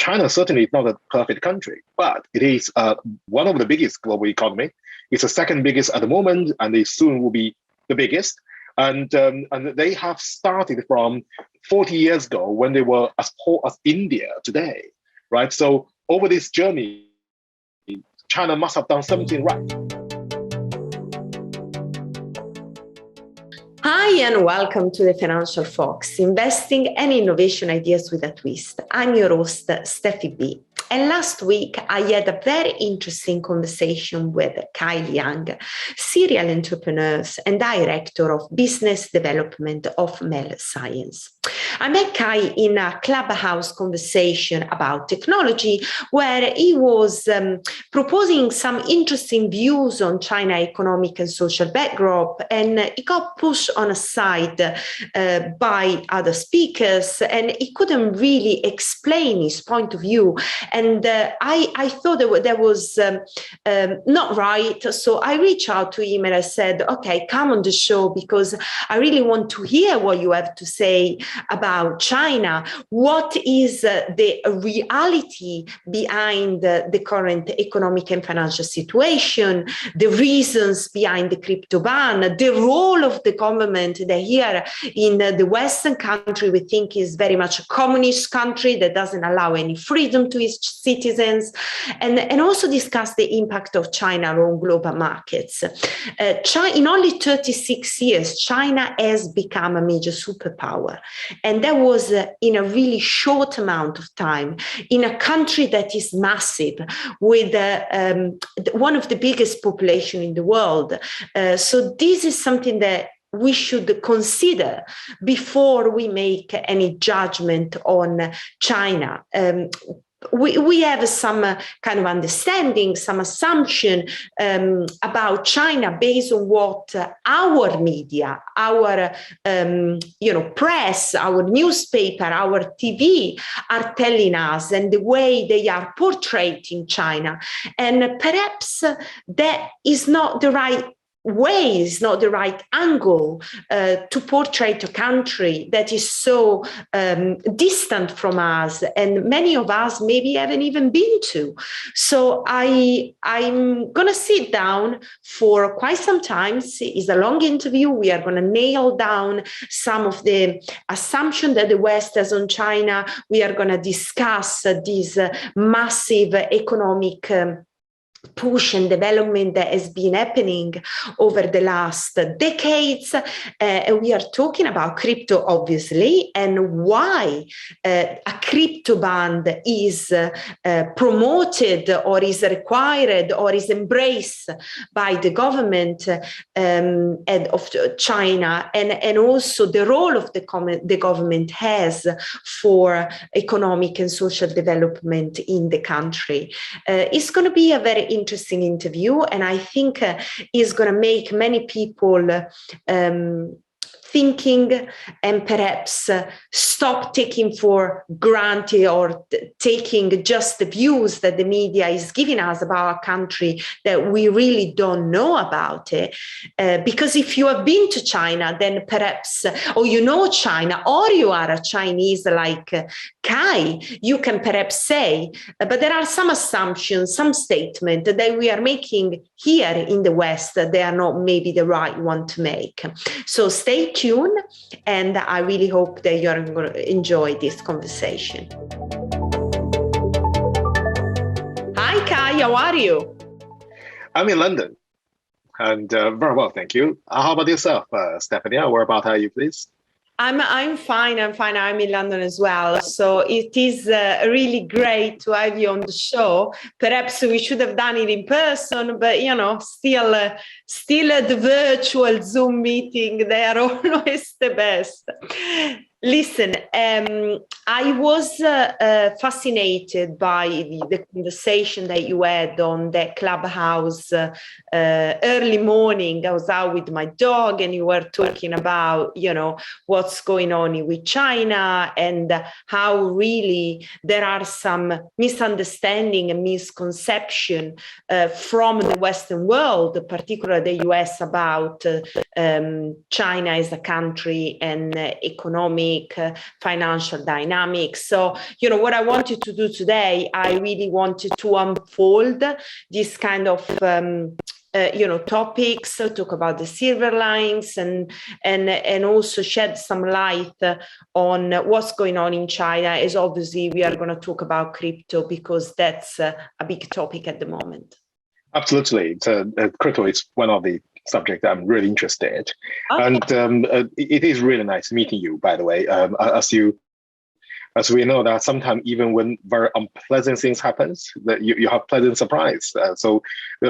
China certainly is not a perfect country, but it is one of the biggest global economy. It's the second biggest at the moment, and it soon will be the biggest. And they have started from 40 years ago when they were as poor as India today, right? So over this journey, China must have done something right. Hi, and welcome to the Financial Fox, investing and innovation ideas with a twist. I'm your host, Steffi B. And last week, I had a very interesting conversation with Kai Liang, serial entrepreneur and director of business development of Mel Science. I met Kai in a Clubhouse conversation about technology, where he was proposing some interesting views on China economic and social backdrop, and he got pushed on a side by other speakers, and he couldn't really explain his point of view. And I thought that was not right. So I reached out to him and I said, okay, come on the show, because I really want to hear what you have to say about China. What is the reality behind the current economic and financial situation, the reasons behind the crypto ban, the role of the government that here in the Western country we think is very much a communist country that doesn't allow any freedom to its citizens, and also discuss the impact of China on global markets. In only 36 years, China has become a major superpower. And that was in a really short amount of time, in a country that is massive, with one of the biggest population in the world. So this is something that we should consider before we make any judgment on China. We have some kind of understanding, some assumption about China based on what our media, our press, our newspaper, our TV are telling us, and the way they are portraying China. And perhaps that is not the right way, is not the right angle to portray a country that is so distant from us, and many of us maybe haven't even been to. So I'm going to sit down for quite some time. It's a long interview. We are going to nail down some of the assumptions that the West has on China. We are going to discuss this massive economic push and development that has been happening over the last decades. And we are talking about crypto, obviously, and why a crypto ban is promoted or is required or is embraced by the government of China, and also the role of the government has for economic and social development in the country. It's going to be a very interesting interview, and I think is going to make many people thinking, and perhaps stop taking for granted or taking just the views that the media is giving us about our country that we really don't know about it. Because if you have been to China, then perhaps, or you know China, or you are a Chinese like Kai, you can perhaps say, but there are some assumptions, some statements that we are making here in the West that they are not maybe the right one to make. So stay tuned, and I really hope that you're going to enjoy this conversation. Hi, Kai, how are you? I'm in London, and very well, thank you. How about yourself, Stephanie? Whereabouts are you, please? I'm fine. I'm in London as well. So it is really great to have you on the show. Perhaps we should have done it in person, but still the virtual Zoom meeting, they are always the best. Listen, I was fascinated by the conversation that you had on that Clubhouse early morning. I was out with my dog, and you were talking about, what's going on with China, and how really there are some misunderstanding and misconception from the Western world, particularly the US, about China as a country and economic economic, financial dynamics. So, what I wanted to do today, I really wanted to unfold this kind of topics, talk about the silver linings, and also shed some light on what's going on in China, as obviously we are going to talk about crypto because that's a big topic at the moment. Absolutely. Crypto is one of the subjects I'm really interested in. Okay. And it is really nice meeting you, by the way. As we know that sometimes even when very unpleasant things happens, that you have pleasant surprise. So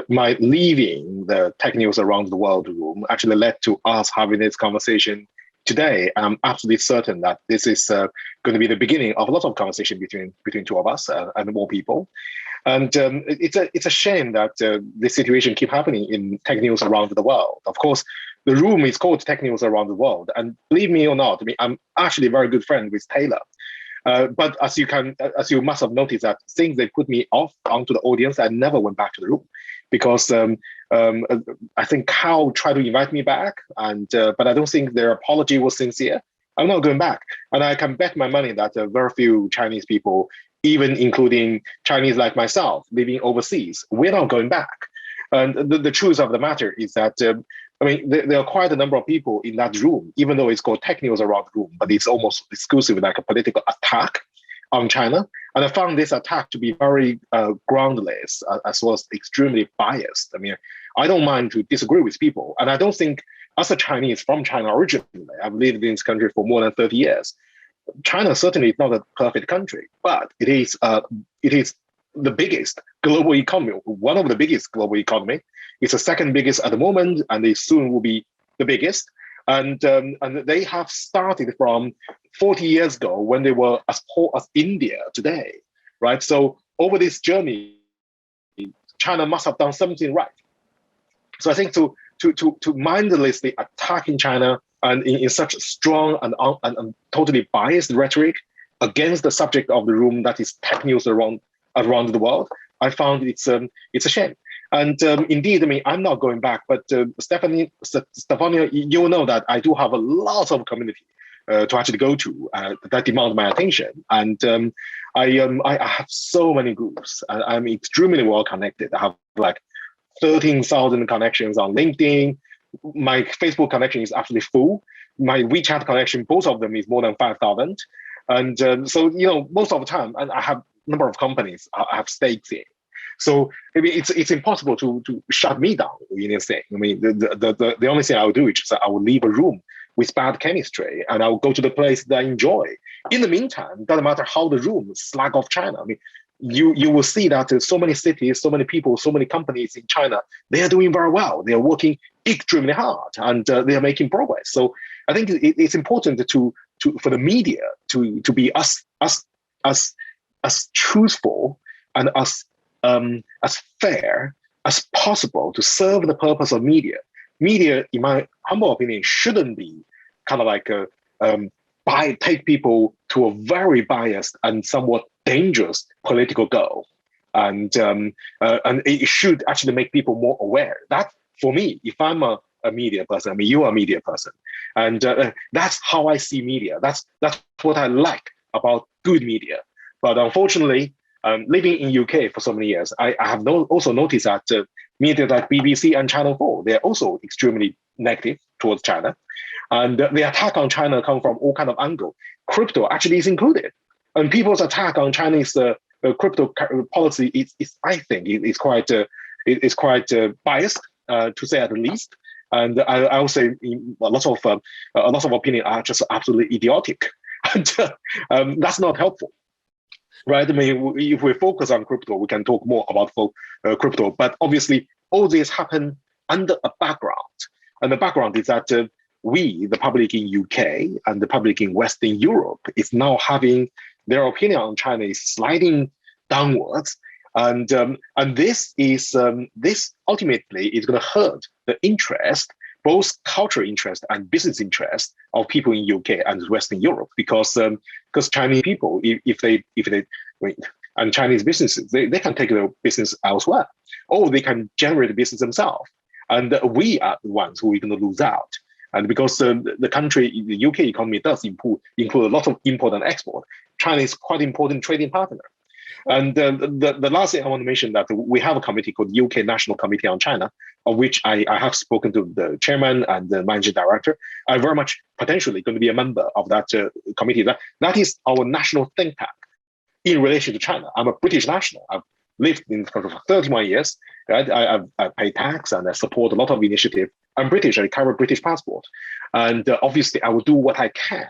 my leaving the Tech News Around the World room actually led to us having this conversation today. I'm absolutely certain that this is going to be the beginning of a lot of conversation between two of us and more people. And it's a shame that this situation keep happening in Tech News Around the World. Of course, the room is called Tech News Around the World, and believe me or not, I'm actually a very good friend with Taylor. But as you must have noticed, that things they put me off onto the audience, I never went back to the room because I think Kao tried to invite me back, and but I don't think their apology was sincere. I'm not going back, and I can bet my money that very few Chinese people, even including Chinese like myself, living overseas, we're not going back. And the truth of the matter is that there are quite a number of people in that room, even though it's called Tech News Around the Room, but it's almost exclusively like a political attack on China. And I found this attack to be very groundless, as well as extremely biased. I don't mind to disagree with people. And I don't think, as a Chinese from China originally, I've lived in this country for more than 30 years. China certainly is not a perfect country, but it is the biggest global economy, one of the biggest global economy. It's the second biggest at the moment, and it soon will be the biggest. And they have started from 40 years ago when they were as poor as India today, right? So over this journey, China must have done something right. So I think to mindlessly attacking China and in such strong and totally biased rhetoric against the subject of the room, that is tech news around the world, I found it's a shame. And indeed, I'm not going back, but Stefania, you know that I do have a lot of community to actually go to that demand my attention. And I have so many groups. I'm extremely well connected. I have like 13,000 connections on LinkedIn. My Facebook connection is actually full. My WeChat connection, both of them, is more than 5,000. And so, most of the time, and I have a number of companies I have stakes in. So it's impossible to shut me down in a thing. The only thing I will do is just I will leave a room with bad chemistry, and I will go to the place that I enjoy. In the meantime, doesn't matter how the room slag off China. You will see that so many cities, so many people, so many companies in China, they are doing very well. They are working extremely hard, and they are making progress. So I think it's important for the media to be as truthful and as fair as possible to serve the purpose of media. Media, in my humble opinion, shouldn't be kind of like take people to a very biased and somewhat dangerous political goal, and it should actually make people more aware. That, for me, if I'm a media person, you are a media person, and that's how I see media. That's what I like about good media. But unfortunately, living in UK for so many years, I have also noticed that media like BBC and Channel 4, they're also extremely negative towards China. And the attack on China comes from all kind of angles. Crypto actually is included. And people's attack on Chinese crypto policy is I think, is quite biased, to say at the least. And I would say a lot of opinion are just absolutely idiotic. And that's not helpful. Right. If we focus on crypto, we can talk more about crypto. But obviously, all this happened under a background, and the background is that we, the public in UK and the public in Western Europe, is now having their opinion on China is sliding downwards, and this ultimately is going to hurt the interest, both cultural interest and business interest of people in UK and Western Europe, because Chinese people, if they and Chinese businesses, they can take their business elsewhere, or they can generate the business themselves, and we are the ones who are going to lose out. And because the country, the UK economy does include a lot of import and export, China is quite important trading partner. And the last thing I want to mention that we have a committee called UK National Committee on China, of which I have spoken to the chairman and the managing director. I'm very much potentially going to be a member of that committee. That is our national think tank in relation to China. I'm a British national. I've lived in the country for 31 years. Right? I pay tax and I support a lot of initiative. I'm British. I carry a British passport. And obviously, I will do what I can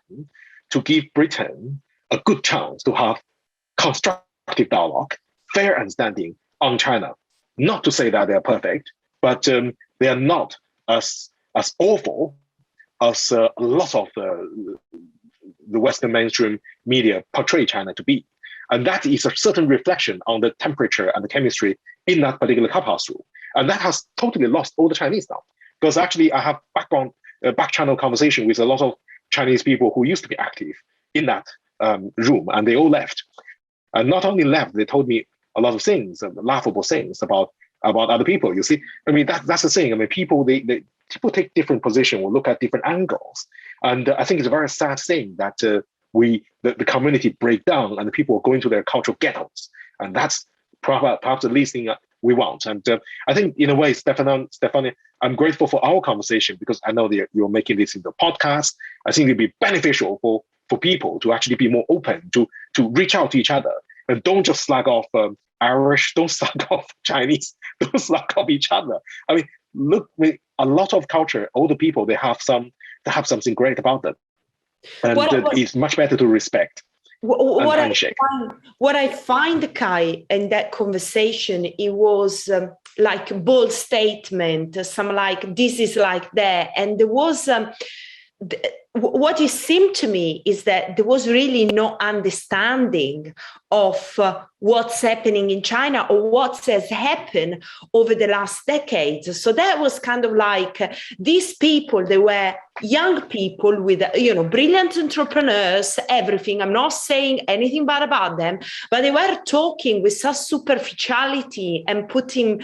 to give Britain a good chance to have constructive dialogue, fair understanding on China. Not to say that they are perfect, but they are not as awful as a lot of the Western mainstream media portray China to be. And that is a certain reflection on the temperature and the chemistry in that particular clubhouse room. And that has totally lost all the Chinese now. Because actually I have back channel conversation with a lot of Chinese people who used to be active in that room, and they all left. And not only left, they told me a lot of things, laughable things about other people. You see, I mean, that's the thing. I mean, people people take different positions, will look at different angles. And I think it's a very sad thing that the community break down and the people go into their cultural ghettos. And that's perhaps the least thing we want. And I think in a way, Stefania, I'm grateful for our conversation because I know that you're making this into a podcast. I think it'd be beneficial for people to actually be more open, to reach out to each other and don't just slag off Irish, don't slag off Chinese, don't slag off each other. I mean, look, a lot of culture, all the people, they have something great about them. And it's much better to respect. What I find, Kai, in that conversation, it was like bold statement, some like this is like that. And there was what it seemed to me is that there was really no understanding of what's happening in China or what has happened over the last decades. So that was kind of like these people, they were young people with, brilliant entrepreneurs, everything. I'm not saying anything bad about them, but they were talking with such superficiality and putting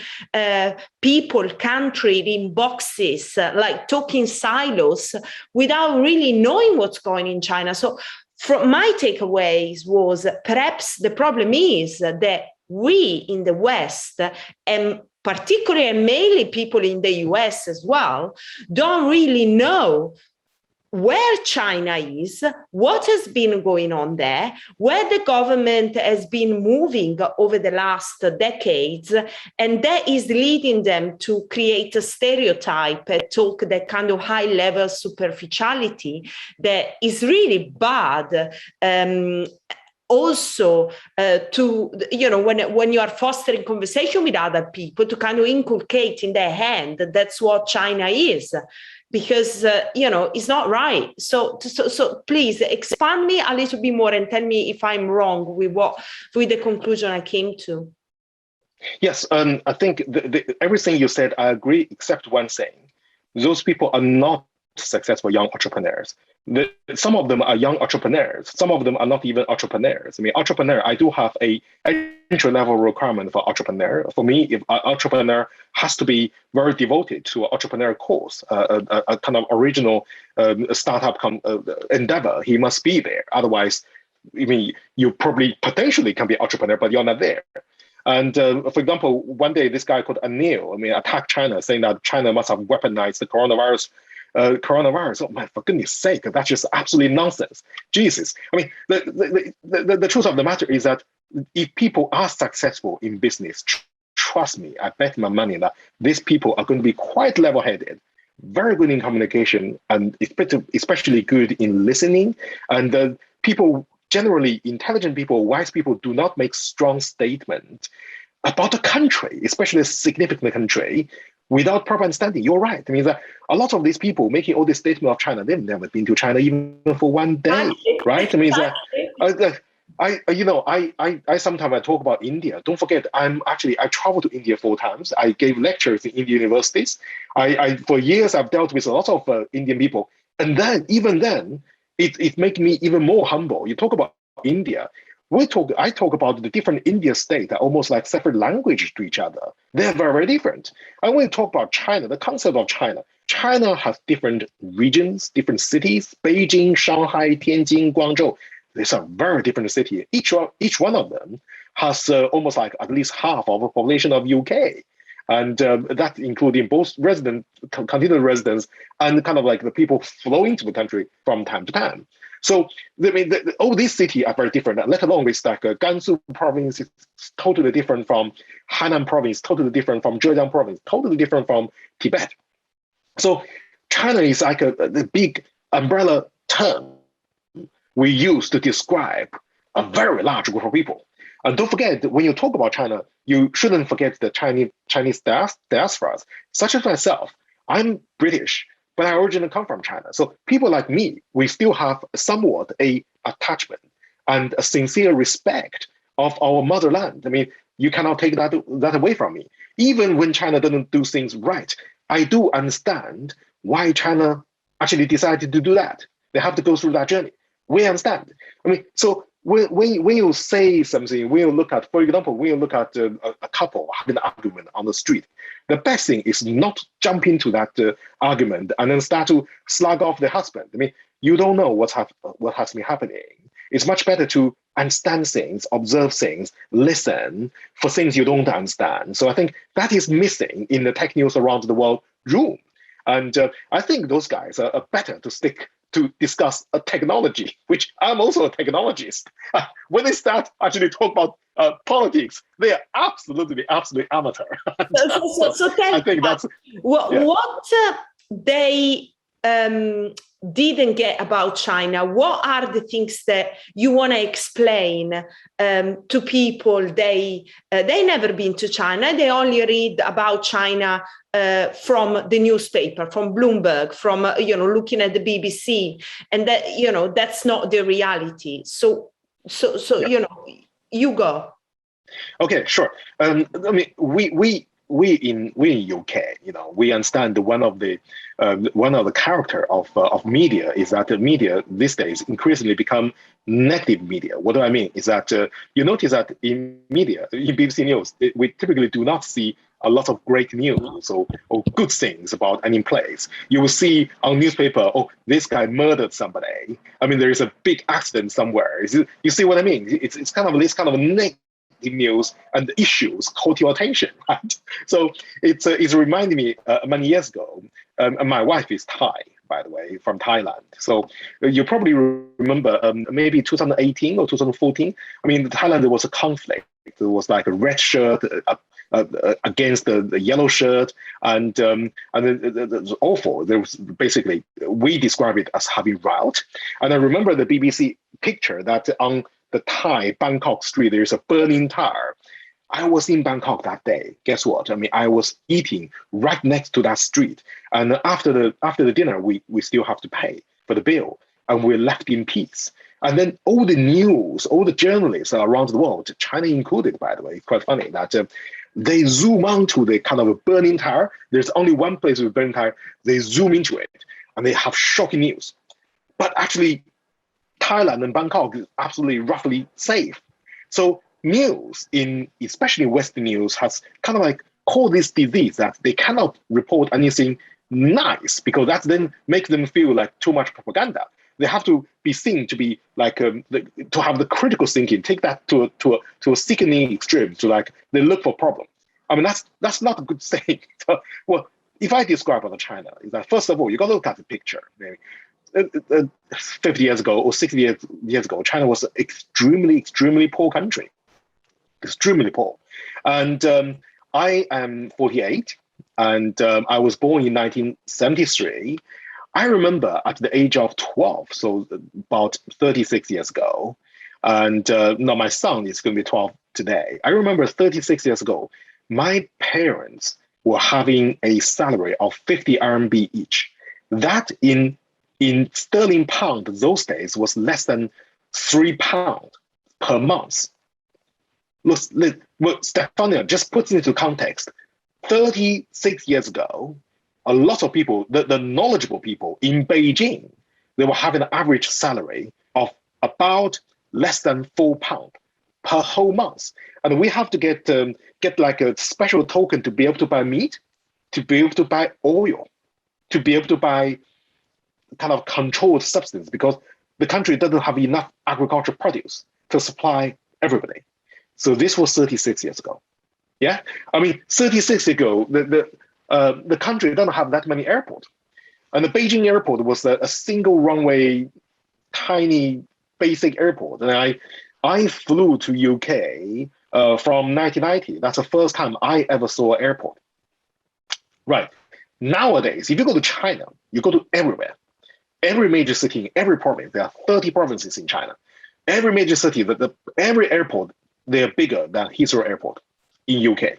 people, country in boxes, like talking silos without really knowing what's going on in China. So from my takeaways was perhaps the problem is that we in the West, and particularly and mainly people in the US as well, don't really know where China is, what has been going on there, where the government has been moving over the last decades, and that is leading them to create a stereotype, talk that kind of high-level superficiality that is really bad. Also, when you are fostering conversation with other people, to kind of inculcate in their hand that that's what China is. Because, it's not right. So please expand me a little bit more and tell me if I'm wrong with the conclusion I came to. Yes, I think everything you said, I agree, except one thing. Those people are not successful young entrepreneurs. Some of them are young entrepreneurs. Some of them are not even entrepreneurs. I mean, entrepreneur, I do have a entry-level requirement for entrepreneur. For me, if an entrepreneur has to be very devoted to an entrepreneur course, a kind of original startup endeavor, he must be there. Otherwise, I mean, you probably potentially can be an entrepreneur, but you're not there. And for example, one day this guy called Anil, attacked China, saying that China must have weaponized the coronavirus. Oh man, for goodness sake, that's just absolutely nonsense. Jesus. I mean, the truth of the matter is that if people are successful in business, trust me, I bet my money that these people are going to be quite level-headed, very good in communication, and especially good in listening. And people, generally intelligent people, wise people, do not make strong statements about a country, especially a significant country, without proper understanding. You're right. I mean, that a lot of these people making all this statement of China, they've never been to China even for one day, right? I mean, I sometimes talk about India. Don't forget, I traveled to India 4 times. I gave lectures in Indian universities. For years, I've dealt with a lot of Indian people. And then, even then, it makes me even more humble. You talk about India. I talk about the different India states that are almost like separate languages to each other. They're very, very different. And when we talk about China, the concept of China, China has different regions, different cities. Beijing, Shanghai, Tianjin, Guangzhou. These are very different cities. Each one of them has almost like at least half of the population of UK. And that including both continued residents, and kind of like the people flowing to the country from time to time. So I mean, all these cities are very different. Let alone it's like Gansu province is totally different from Hainan province, totally different from Zhejiang province, totally different from Tibet. So China is like the big umbrella term we use to describe a very large group of people. And don't forget that when you talk about China, you shouldn't forget the Chinese diasporas, such as myself. I'm British, but I originally come from China. So people like me, we still have somewhat a attachment and a sincere respect of our motherland. I mean, you cannot take that away from me. Even when China doesn't do things right, I do understand why China actually decided to do that. They have to go through that journey. We understand. I mean, so when you say something, when you look at, for example, when you look at a couple having an argument on the street, the best thing is not jump into that argument and then start to slug off the husband. I mean, you don't know what has been happening. It's much better to understand things, observe things, listen for things you don't understand. So I think that is missing in the tech news around the world room. And I think those guys are better to stick to discuss a technology, which I'm also a technologist. When they start actually talk about politics, they are absolutely amateur. So tell I think that's what they didn't get about China. What are the things that you want to explain to people? They never been to China. They only read about China from the newspaper, from Bloomberg, from looking at the BBC, and that that's not the reality. So you go. Okay, sure. I mean, we in UK, we understand one of the character of media is that the media these days increasingly become negative media. What do I mean? Is that you notice that in media, in BBC News, we typically do not see a lot of great news or good things about any place. You will see on newspaper, oh, this guy murdered somebody. I mean, there is a big accident somewhere. You see what I mean? It's kind of this kind of negative news and issues caught your attention, right? So it's reminding me many years ago. My wife is Thai, by the way, from Thailand. So you probably remember maybe 2018 or 2014. I mean, Thailand, there was a conflict. There was like a red shirt against the yellow shirt, and it was awful. There was basically, we describe it as having riot. And I remember the BBC picture that on the Thai Bangkok street, there's a burning tire. I was in Bangkok that day. Guess what? I mean, I was eating right next to that street. And after the dinner, we still have to pay for the bill. And we're left in peace. And then all the news, all the journalists around the world, China included, by the way, it's quite funny that they zoom onto the kind of a burning tire. There's only one place with burning tire. They zoom into it and they have shocking news. But actually, Thailand and Bangkok is absolutely roughly safe. So news, especially Western news, has kind of like caught this disease that they cannot report anything nice because that then makes them feel like too much propaganda. They have to be seen to be like to have the critical thinking, take that to a sickening extreme, to like they look for problems. I mean, that's not a good thing. So, well, if I describe about China, is that first of all, you got to look at the picture. Maybe 50 years ago or 60 years ago, China was an extremely poor country, extremely poor. And I am 48, and I was born in 1973. I remember at the age of 12, so about 36 years ago, and now my son is going to be 12 today. I remember 36 years ago, my parents were having a salary of 50 RMB each. That in sterling pound those days was less than £3 per month. Look, Stefania, just put it into context. 36 years ago, a lot of people, the knowledgeable people in Beijing, they were having an average salary of about less than £4 per whole month. And we have to get like a special token to be able to buy meat, to be able to buy oil. to be able to buy kind of controlled substance because the country doesn't have enough agricultural produce to supply everybody. So this was 36 years ago. Yeah, I mean, 36 years ago, the country doesn't have that many airports. And the Beijing airport was a single runway, tiny, basic airport. And I flew to UK from 1990. That's the first time I ever saw an airport. Right. Nowadays, if you go to China, you go to everywhere. Every major city in every province, there are 30 provinces in China. Every major city, every airport, they are bigger than Heathrow Airport in UK.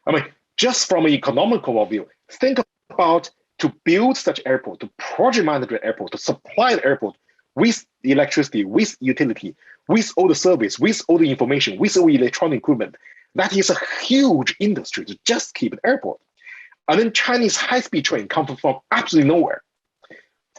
I mean, just from an economical point of view, think about to build such airport, to project manage the airport, to supply the airport with electricity, with utility, with all the service, with all the information, with all the electronic equipment. That is a huge industry to just keep an airport. And then Chinese high-speed train come from absolutely nowhere.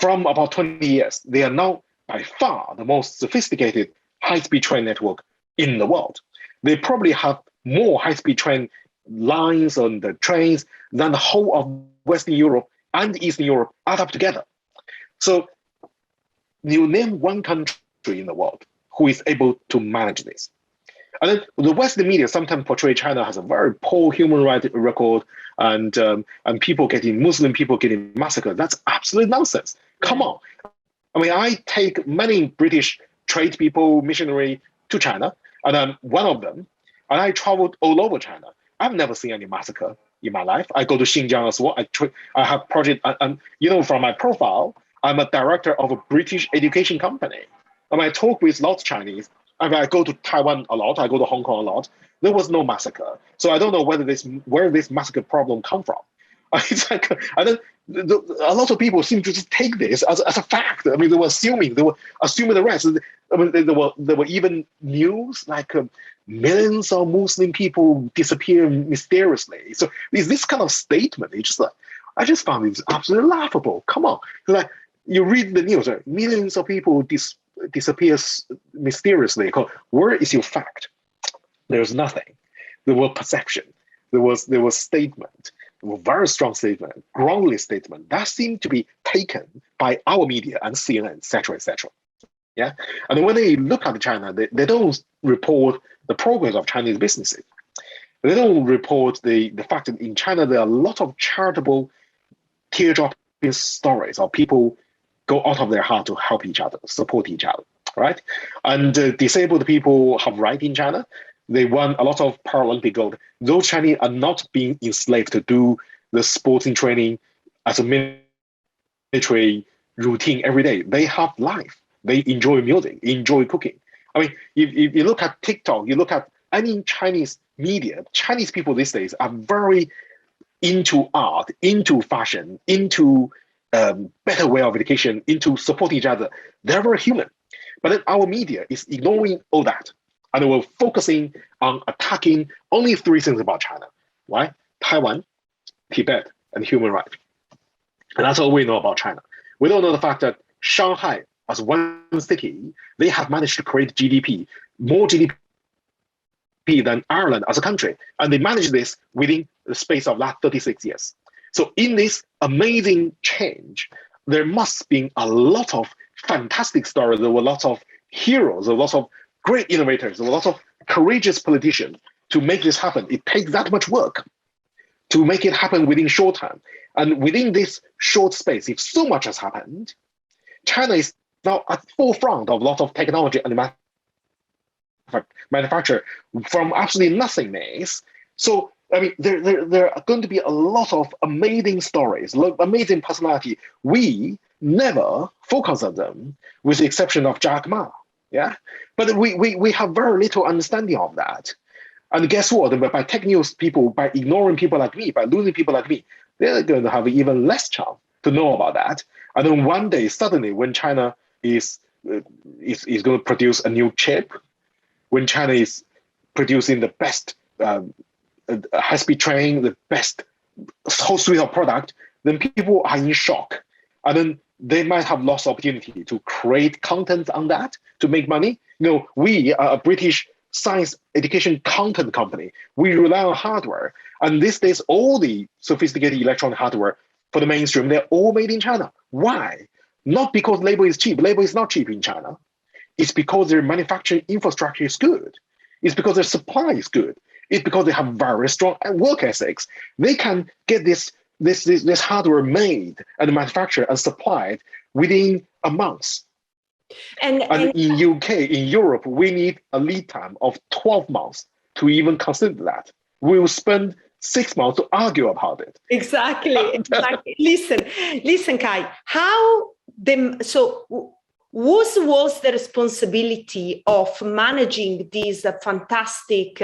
From about 20 years, they are now by far the most sophisticated high-speed train network in the world. They probably have more high-speed train lines on the trains than the whole of Western Europe and Eastern Europe add up together. So you name one country in the world who is able to manage this. And then the Western media sometimes portray China as a very poor human rights record and Muslim people getting massacred. That's absolute nonsense. Come on. I mean, I take many British trade people, missionary to China, and I'm one of them, and I traveled all over China. I've never seen any massacre in my life. I go to Xinjiang as well. I have project, and from my profile, I'm a director of a British education company. And I talk with lots of Chinese. I mean, I go to Taiwan a lot. I go to Hong Kong a lot. There was no massacre. So I don't know where this massacre problem come from. It's like, a lot of people seem to just take this as a fact. I mean, they were assuming the rest. I mean, there were even news like millions of Muslim people disappear mysteriously. So is this kind of statement? It's just like, I just found it absolutely laughable. Come on, like you read the news, right? Millions of people disappear mysteriously. Where is your fact? There's nothing. There was perception. There was statement. Very strong statement, groundless statement that seemed to be taken by our media and CNN, etc., etc. Yeah, and when they look at China, they don't report the progress of Chinese businesses. They don't report the fact that in China there are a lot of charitable, teardropping stories of people go out of their heart to help each other, support each other, right? And disabled people have rights in China. They won a lot of Paralympic gold. Those Chinese are not being enslaved to do the sporting training as a military routine every day. They have life. They enjoy music, enjoy cooking. I mean, if you look at TikTok, you look at any Chinese media, Chinese people these days are very into art, into fashion, into better way of education, into supporting each other. They're very human. But then our media is ignoring all that. And we're focusing on attacking only three things about China. Why? Taiwan, Tibet, and human rights. And that's all we know about China. We don't know the fact that Shanghai, as one city, they have managed to create GDP, more GDP than Ireland as a country. And they managed this within the space of last 36 years. So in this amazing change, there must be a lot of fantastic stories. There were lots of heroes, there were lots of great innovators, there were lots of courageous politicians to make this happen. It takes that much work to make it happen within short time. And within this short space, if so much has happened, China is now at forefront of a lot of technology and manufacture from absolutely nothingness. So, I mean, there are going to be a lot of amazing stories, amazing personality. We never focus on them, with the exception of Jack Ma. Yeah, but we have very little understanding of that. And guess what? By tech news people, by ignoring people like me, by losing people like me, they're going to have even less chance to know about that. And then one day, suddenly, when China is going to produce a new chip, when China is producing the best high-speed train, the best whole suite of product, then people are in shock. And then they might have lost opportunity to create content on that, to make money. We are a British science education content company. We rely on hardware. And these days, all the sophisticated electronic hardware for the mainstream, they're all made in China. Why? Not because labor is cheap. Labor is not cheap in China. It's because their manufacturing infrastructure is good. It's because their supply is good. It's because they have very strong work ethics. They can get this hardware made and manufactured and supplied within a month. And in UK, in Europe, we need a lead time of 12 months to even consider that. We will spend 6 months to argue about it. Exactly. Listen, Kai, whose was the responsibility of managing this fantastic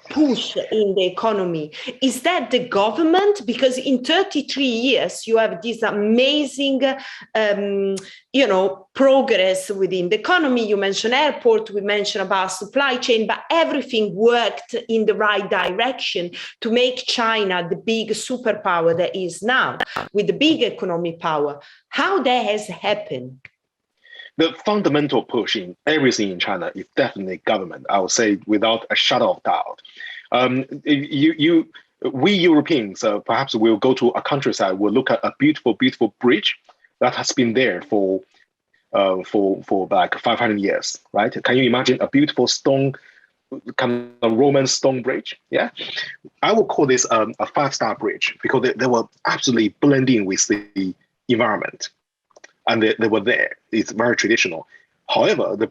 push in the economy? Is that the government? Because in 33 years, you have this amazing, progress within the economy. You mentioned airport, we mentioned about supply chain, but everything worked in the right direction to make China the big superpower that is now, with the big economic power. How that has happened? The fundamental push in everything in China is definitely government. I would say without a shadow of doubt. We Europeans, perhaps we'll go to a countryside. We'll look at a beautiful, beautiful bridge that has been there for like 500 years, right? Can you imagine a beautiful stone, kind of Roman stone bridge? Yeah, I would call this a 5-star bridge because they were absolutely blending with the environment. And they were there. It's very traditional. However, the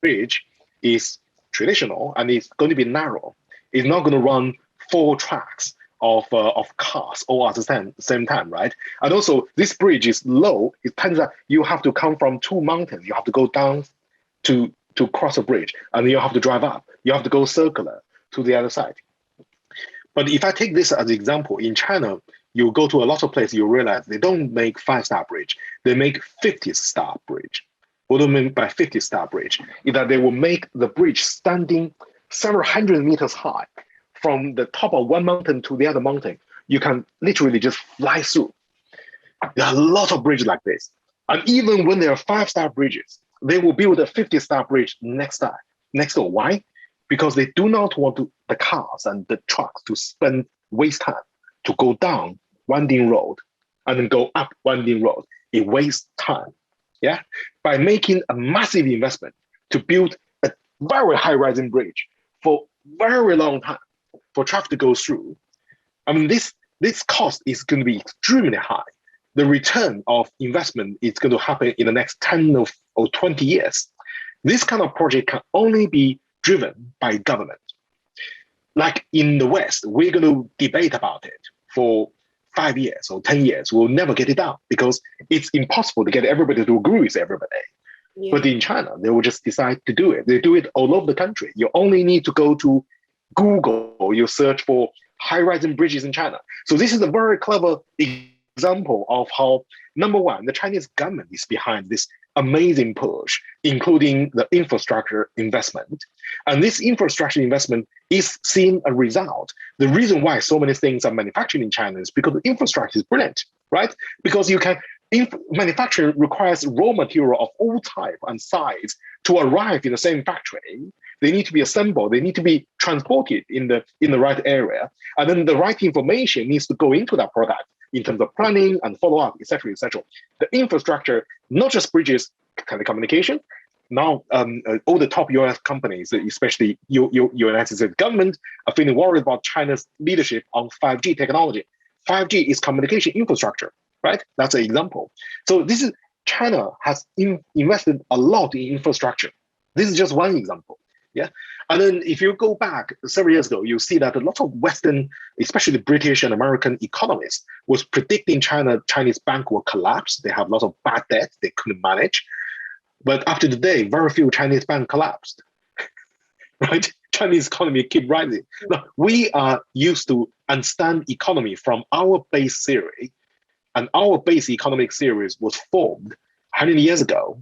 bridge is traditional and it's going to be narrow. It's not going to run 4 tracks of cars all at the same time, right? And also, this bridge is low. It turns out you have to come from 2 mountains. You have to go down to cross a bridge, and you have to drive up. You have to go circular to the other side. But if I take this as an example, in China, you go to a lot of places, you realize they don't make 5-star bridge. They make 50-star bridge. What do I mean by 50-star bridge? Is that they will make the bridge standing several hundred meters high from the top of one mountain to the other mountain. You can literally just fly through. There are a lot of bridges like this. And even when there are 5-star bridges, they will build a 50-star bridge next door. Why? Because they do not want the cars and the trucks to waste time to go down winding road and then go up winding road. It wastes time. Yeah, by making a massive investment to build a very high-rising bridge for very long time for traffic to go through. I mean, this cost is going to be extremely high. The return of investment is going to happen in the next 10 or 20 years. This kind of project can only be driven by government. Like in the West, we're going to debate about it for 5 years or 10 years. We'll never get it done because it's impossible to get everybody to agree with everybody. Yeah. But in China, they will just decide to do it. They do it all over the country. You only need to go to Google, you search for high-rising bridges in China. So this is a very clever example of how, number one, the Chinese government is behind this amazing push, including the infrastructure investment. And this infrastructure investment is seeing a result. The reason why so many things are manufactured in China is because the infrastructure is brilliant, right? Because manufacturing requires raw material of all type and size to arrive in the same factory. They need to be assembled. They need to be transported in the right area. And then the right information needs to go into that product in terms of planning and follow-up, et cetera, et cetera. The infrastructure, not just bridges, telecommunication. Now, all the top US companies, especially United States government, are feeling worried about China's leadership on 5G technology. 5G is communication infrastructure, right? That's an example. So China has invested a lot in infrastructure. This is just one example. Yeah. And then if you go back several years ago, you see that a lot of Western, especially British and American economists was predicting Chinese bank will collapse. They have lots of bad debt they couldn't manage. But after the day, very few Chinese banks collapsed, right? Chinese economy keep rising. Now, we are used to understand economy from our base theory, and our base economic theory was formed 100 years ago.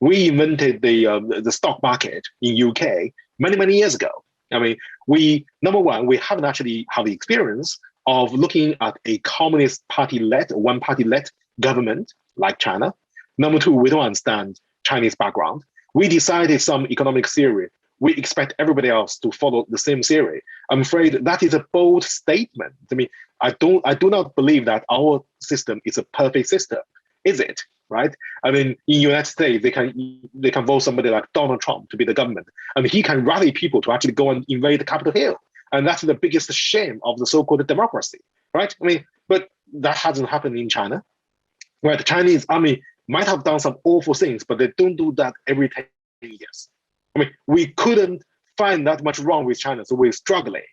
We invented the stock market in UK many years ago. I mean, number one, we haven't actually had the experience of looking at a communist party-led, one-party-led government like China. Number two, we don't understand Chinese background. We decided some economic theory we expect everybody else to follow the same theory. I'm afraid that is a bold statement. I mean, I do not believe that our system is a perfect system, is it? Right? I mean, in the United States, they can vote somebody like Donald Trump to be the government, and he can rally people to actually go and invade the Capitol Hill, and that's the biggest shame of the so-called democracy, right? I mean, but that hasn't happened in China, where the Chinese army might have done some awful things, but they don't do that every 10 years. I mean, we couldn't find that much wrong with China, so we're struggling.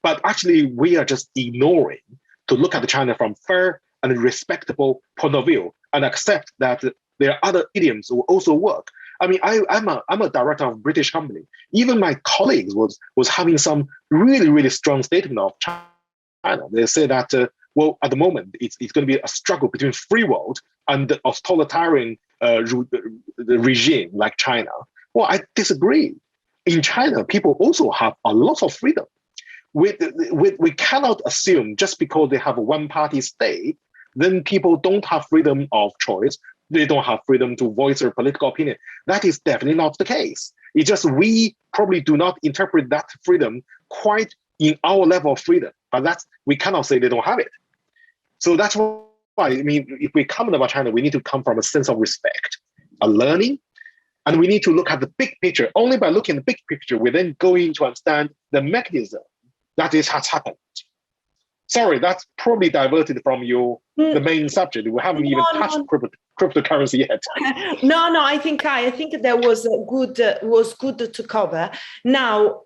But actually, we are just ignoring to look at China from fair and respectable point of view and accept that there are other idioms who also work. I mean, I'm a director of a British company. Even my colleagues was having some really, really strong statement of China. They say that, well, at the moment, it's going to be a struggle between free world and the authoritarian regime like China. Well, I disagree. In China, people also have a lot of freedom. We cannot assume just because they have a one-party state, then people don't have freedom of choice. They don't have freedom to voice their political opinion. That is definitely not the case. It's just we probably do not interpret that freedom quite in our level of freedom. But we cannot say they don't have it. So that's why, I mean, if we comment about China, we need to come from a sense of respect, a learning, and we need to look at the big picture. Only by looking at the big picture, we're then going to understand the mechanism that this has happened. Sorry, that's probably diverted from the main subject. We haven't even touched cryptocurrency yet. No, I think that was good to cover. Now,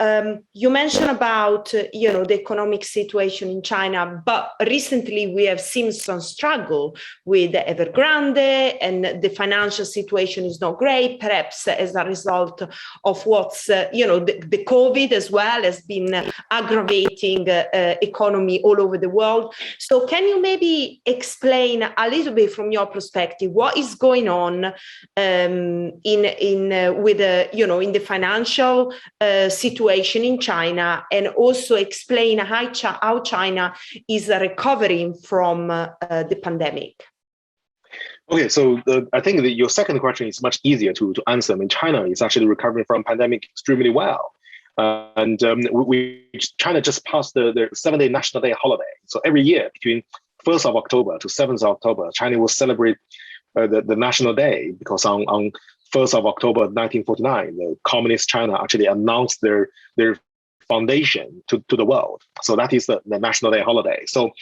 you mentioned about the economic situation in China, but recently we have seen some struggle with Evergrande, and the financial situation is not great. Perhaps as a result of what's the COVID as well has been aggravating economy all over the world. So, can you maybe explain a little bit from your perspective what is going on in the financial situation in China, and also explain how China is recovering from the pandemic? Okay, so I think that your second question is much easier to answer. I mean, China is actually recovering from pandemic extremely well. China just passed the 7-day National Day holiday. So every year between 1st of October to 7th of October, China will celebrate the National Day, because on 1st of October 1949, the Communist China actually announced their foundation to the world. So that is the National Day holiday. So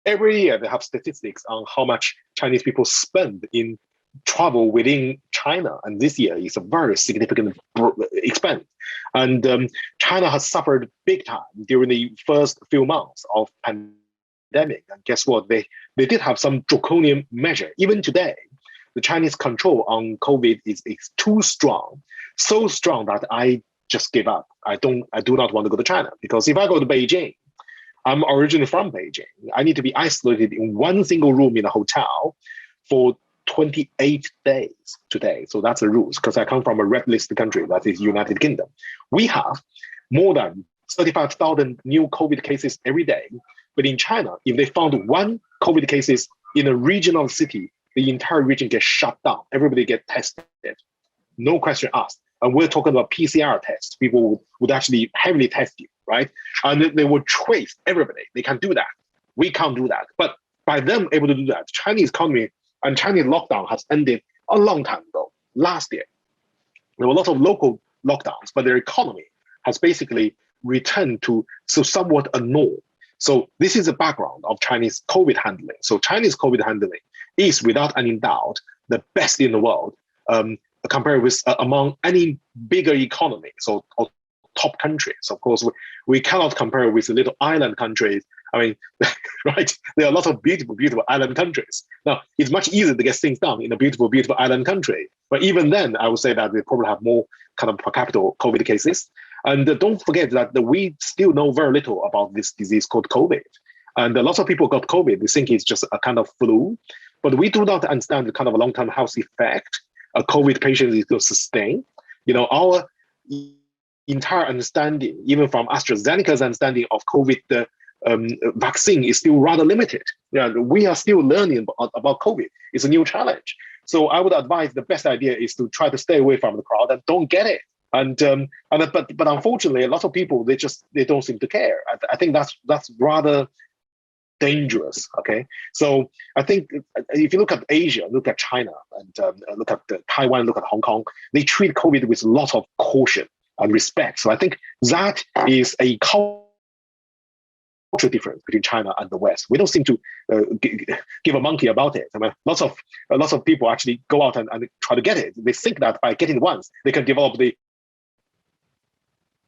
every year they have statistics on how much Chinese people spend in travel within China, and this year is a very significant expense. And China has suffered big time during the first few months of pandemic. And guess what? They did have some draconian measure. Even today, the Chinese control on COVID is too strong, so strong that I just give up. I do not want to go to China, because if I go to Beijing, I'm originally from Beijing. I need to be isolated in one single room in a hotel for 28 days today. So that's the rules, because I come from a red list country, that is United Kingdom. We have more than 35,000 new COVID cases every day. But in China, if they found one COVID cases in a regional city, the entire region gets shut down. Everybody gets tested. No question asked. And we're talking about PCR tests. People would actually heavily test you, right? And they would trace everybody. They can do that. We can't do that. But by them able to do that, Chinese economy and Chinese lockdown has ended a long time ago, last year. There were a lot of local lockdowns, but their economy has basically returned to somewhat a norm. So this is the background of Chinese COVID handling. So Chinese COVID handling is, without any doubt, the best in the world, compared with among any bigger economy, so top countries. Of course, we cannot compare with the little island countries. I mean, right? There are a lot of beautiful, beautiful island countries. Now, it's much easier to get things done in a beautiful, beautiful island country. But even then, I would say that they probably have more kind of per capita COVID cases. And don't forget that we still know very little about this disease called COVID. And a lot of people got COVID. They think it's just a kind of flu. But we do not understand the kind of long-term health effect a COVID patient is going to sustain. Our entire understanding, even from AstraZeneca's understanding of COVID vaccine, is still rather limited. We are still learning about COVID. It's a new challenge. So I would advise the best idea is to try to stay away from the crowd and don't get it. But unfortunately, a lot of people they don't seem to care. I think that's rather dangerous. Okay, so I think if you look at Asia, look at China, and look at Taiwan, look at Hong Kong, they treat COVID with a lot of caution and respect. So I think that is a cultural difference between China and the West. We don't seem to give a monkey about it. I mean, lots of people actually go out and try to get it. They think that by getting it once, they can develop the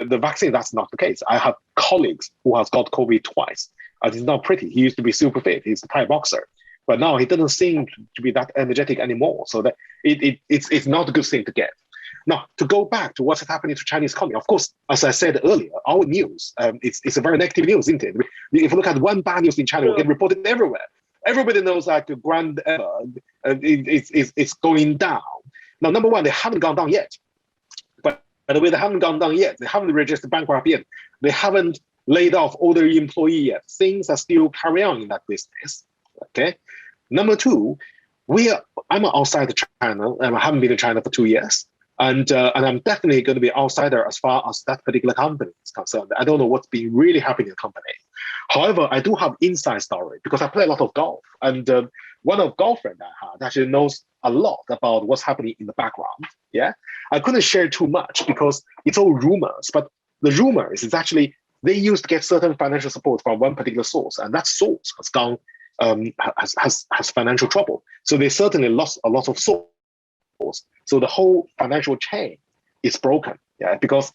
vaccine. That's not the case. I have colleagues who has got COVID twice. And he's not pretty. He used to be super fit. He's a Thai boxer. But now he doesn't seem to be that energetic anymore. So that it's not a good thing to get. Now, to go back to what's happening to Chinese economy, of course, as I said earlier, our news, it's a very negative news, isn't it? If you look at one bad news in China, it will get reported everywhere. Everybody knows that the grand it's going down. Now, number one, they haven't gone down yet. But by the way, they haven't gone down yet. They haven't registered bankrupt yet. They haven't laid off all their employees yet. Things are still carrying on in that business. Okay. Number two, I'm outside of China, and I haven't been to China for 2 years. And I'm definitely going to be outsider as far as that particular company is concerned. I don't know what's been really happening in the company. However, I do have inside story because I play a lot of golf. And one of girlfriend I had actually knows a lot about what's happening in the background. Yeah, I couldn't share too much because it's all rumors. But the rumors is actually they used to get certain financial support from one particular source, and that source has gone has financial trouble. So they certainly lost a lot of source. So the whole financial chain is broken, yeah, because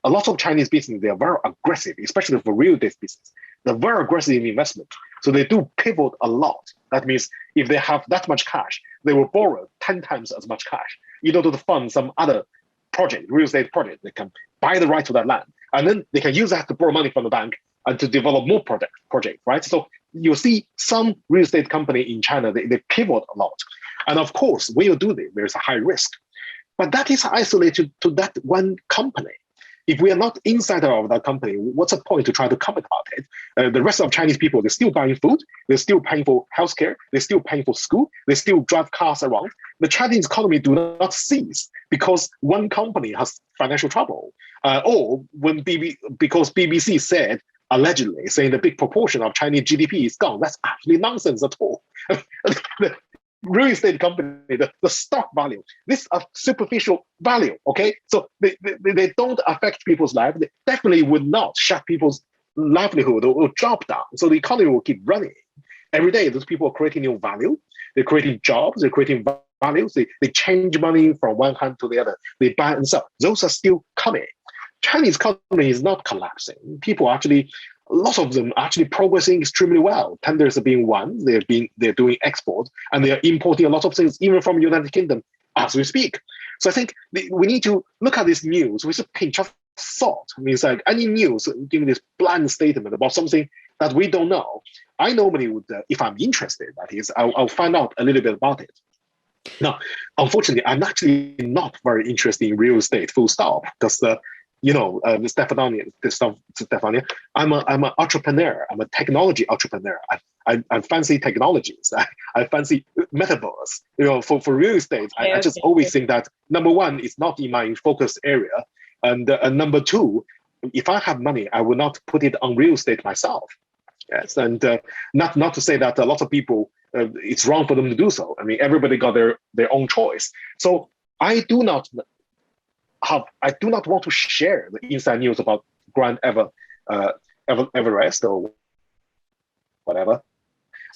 a lot of Chinese business, they are very aggressive, especially for real estate business. They're very aggressive in investment. So they do pivot a lot. That means if they have that much cash, they will borrow 10 times as much cash in order to fund some other project, real estate project. They can buy the right to that land. And then they can use that to borrow money from the bank and to develop more project, right? So you see some real estate company in China, they pivot a lot. And of course, when you do this, there's a high risk. But that is isolated to that one company. If we are not insider of that company, what's the point to try to comment about it? The rest of Chinese people, they're still buying food, they're still paying for healthcare, they're still paying for school, they still drive cars around. The Chinese economy do not cease because one company has financial trouble. Or when because BBC said, allegedly, saying the big proportion of Chinese GDP is gone. That's actually nonsense at all. The real estate company, the stock value, this is a superficial value, okay? So they don't affect people's lives. They definitely would not shut people's livelihood or job down. So the economy will keep running. Every day, those people are creating new value. They're creating jobs. They're creating values. They change money from one hand to the other. They buy and sell. Those are still coming. Chinese economy is not collapsing. People actually, lots of them are actually progressing extremely well. Tenders are being won. They're doing export, and they are importing a lot of things even from the United Kingdom as we speak. So I think we need to look at this news with a pinch of salt. I mean, it's like any news giving this bland statement about something that we don't know. I normally would, if I'm interested, that is, I'll find out a little bit about it. Now, unfortunately, I'm actually not very interested in real estate, full stop, because Stefania, I'm an entrepreneur. I'm a technology entrepreneur. I fancy technologies. I fancy metaverse. For real estate, I just always think that number one, it's not in my focus area, and number two, if I have money, I will not put it on real estate myself. Yes, and not to say that a lot of people it's wrong for them to do so. I mean, everybody got their own choice. So I do not want to share the inside news about Grand Everest or whatever.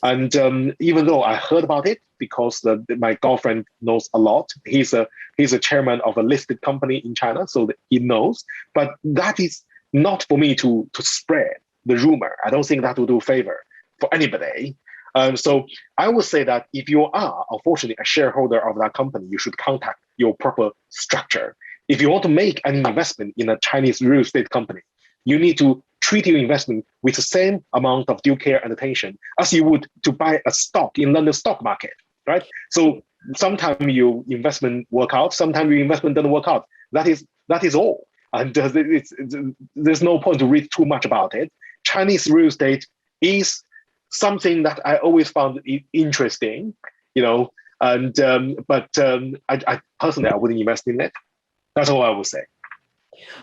And even though I heard about it because my girlfriend knows a lot, he's a chairman of a listed company in China, so he knows. But that is not for me to spread the rumor. I don't think that will do a favor for anybody. So I would say that if you are, unfortunately, a shareholder of that company, you should contact your proper structure. If you want to make any investment in a Chinese real estate company, you need to treat your investment with the same amount of due care and attention as you would to buy a stock in London stock market, right? So sometimes your investment work out, sometimes your investment doesn't work out. That is all. And there's no point to read too much about it. Chinese real estate is something that I always found interesting, but I personally, I wouldn't invest in it. That's all I would say.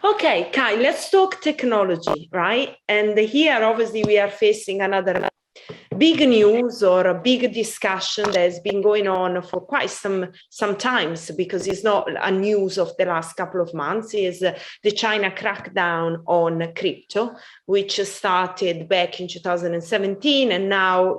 Okay, Kai, let's talk technology, right? And here, obviously, we are facing another big news or a big discussion that has been going on for quite some times, because it's not a news of the last couple of months, is the China crackdown on crypto, which started back in 2017 and now,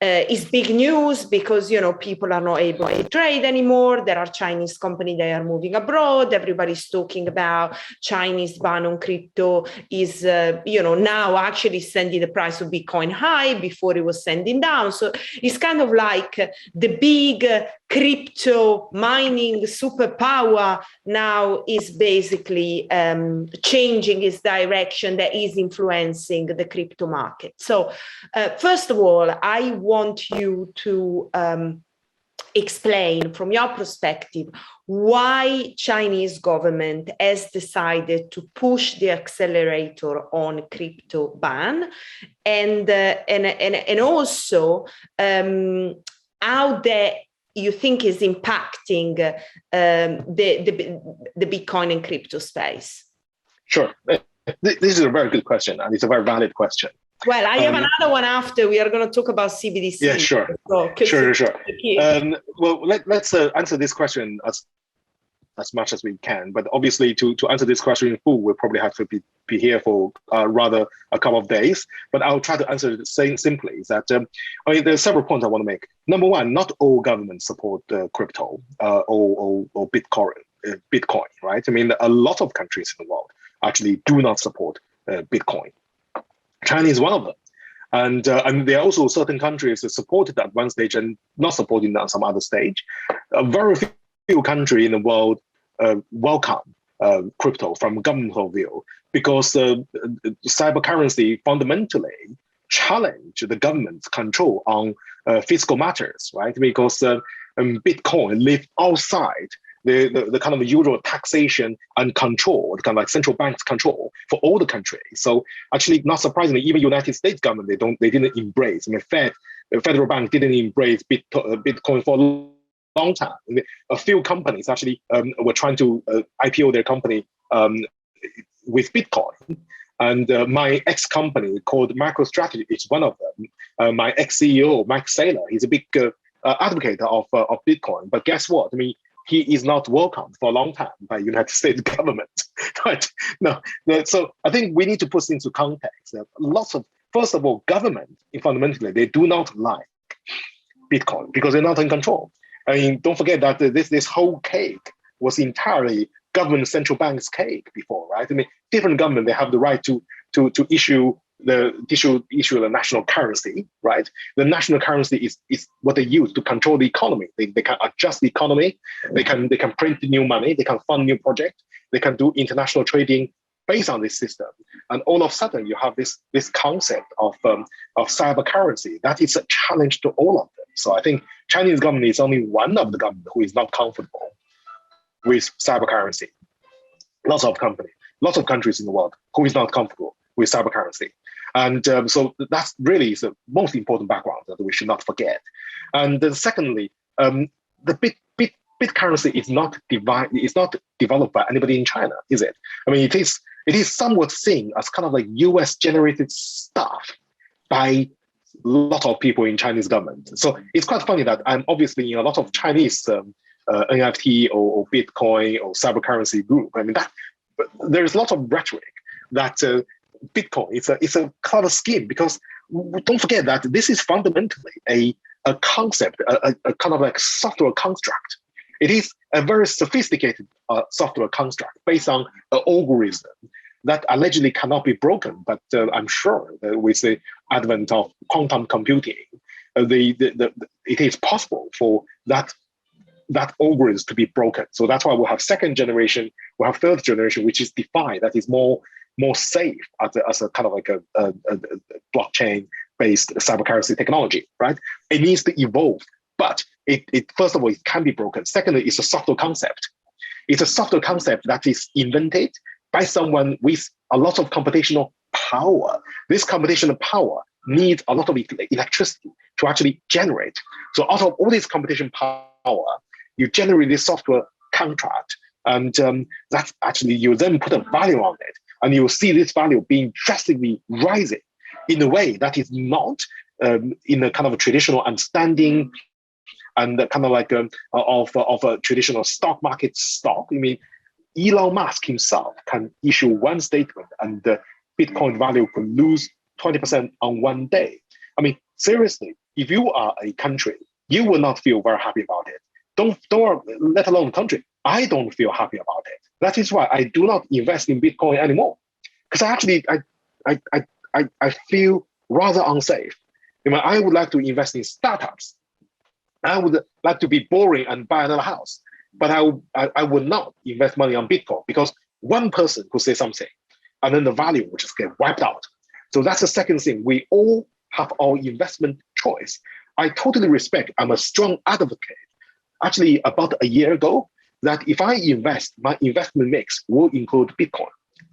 is big news because, people are not able to trade anymore. There are Chinese companies that are moving abroad. Everybody's talking about Chinese ban on crypto is, now actually sending the price of Bitcoin high before it was sending down. So it's kind of like the big crypto mining superpower now is basically changing its direction, that is influencing the crypto market. So first of all, I want you to explain from your perspective why Chinese government has decided to push the accelerator on crypto ban, and also how that you think is impacting the Bitcoin and crypto space. Sure. This is a very good question, and it's a very valid question. Well, I have another one after. We are going to talk about CBDC. Yeah, sure. So, Sure. Well, let's answer this question as much as we can. But obviously, to answer this question in full, we'll probably have to be here for rather a couple of days. But I'll try to answer it simply. Is that there are several points I want to make. Number one, not all governments support crypto or Bitcoin, right? I mean, a lot of countries in the world actually do not support Bitcoin. China is one of them. And there are also certain countries that supported at one stage and not supporting at some other stage. Very few countries in the world welcome crypto from government point of view, because cyber currency fundamentally challenge the government's control on fiscal matters, right? Because Bitcoin live outside the kind of usual taxation and control, kind of like central bank's control for all the countries. So actually, not surprisingly, even United States government, they didn't embrace. I mean, the federal bank didn't embrace Bitcoin for a long time. I mean, a few companies actually were trying to IPO their company with Bitcoin. And my ex-company called MicroStrategy is one of them. My ex-CEO, Mike Saylor, he's a big advocate of Bitcoin. But guess what? I mean, he is not welcomed for a long time by United States government. Right? No. So I think we need to put things into context. First of all, government, fundamentally, they do not like Bitcoin because they're not in control. I mean, don't forget that this whole cake was entirely government central bank's cake before, right? I mean, different government, they have the right to issue the national currency, right? The national currency is what they use to control the economy. They can adjust the economy. They can print new money. They can fund new projects. They can do international trading based on this system. And all of a sudden, you have this concept of cyber currency that is a challenge to all of them. So I think Chinese government is only one of the government who is not comfortable with cyber currency. Lots of countries in the world who is not comfortable with cyber currency. And so that's really the most important background that we should not forget. And then secondly, the bit currency is not developed by anybody in China, is it? I mean, it is somewhat seen as kind of like US generated stuff by a lot of people in Chinese government. So it's quite funny that I'm obviously in a lot of Chinese NFT or Bitcoin or cyber currency group. I mean, there's a lot of rhetoric that Bitcoin is a clever scheme, because don't forget that this is fundamentally a concept, a kind of like software construct. It is a very sophisticated software construct based on an algorithm that allegedly cannot be broken. But I'm sure that with the advent of quantum computing, it is possible for that algorithm to be broken. So that's why we have second generation, we have third generation, which is DeFi, that is more safe as a kind of like a blockchain-based cyber currency technology, right? It needs to evolve, but it first of all, it can be broken. Secondly, it's a software concept. It's a software concept that is invented by someone with a lot of computational power. This computational power needs a lot of electricity to actually generate. So out of all this computation power, you generate this software contract And that's actually, you then put a value on it, and you see this value being drastically rising in a way that is not in a kind of a traditional understanding and kind of like of a traditional stock market stock. I mean, Elon Musk himself can issue one statement and the Bitcoin value could lose 20% on one day. I mean, seriously, if you are a country, you will not feel very happy about it. Don't let alone country. I don't feel happy about it. That is why I do not invest in Bitcoin anymore. Because I feel rather unsafe. You know, I would like to invest in startups. I would like to be boring and buy another house. But I would not invest money on Bitcoin, because one person could say something and then the value will just get wiped out. So that's the second thing. We all have our investment choice. I totally respect, I'm a strong advocate, actually about a year ago, that if I invest, my investment mix will include Bitcoin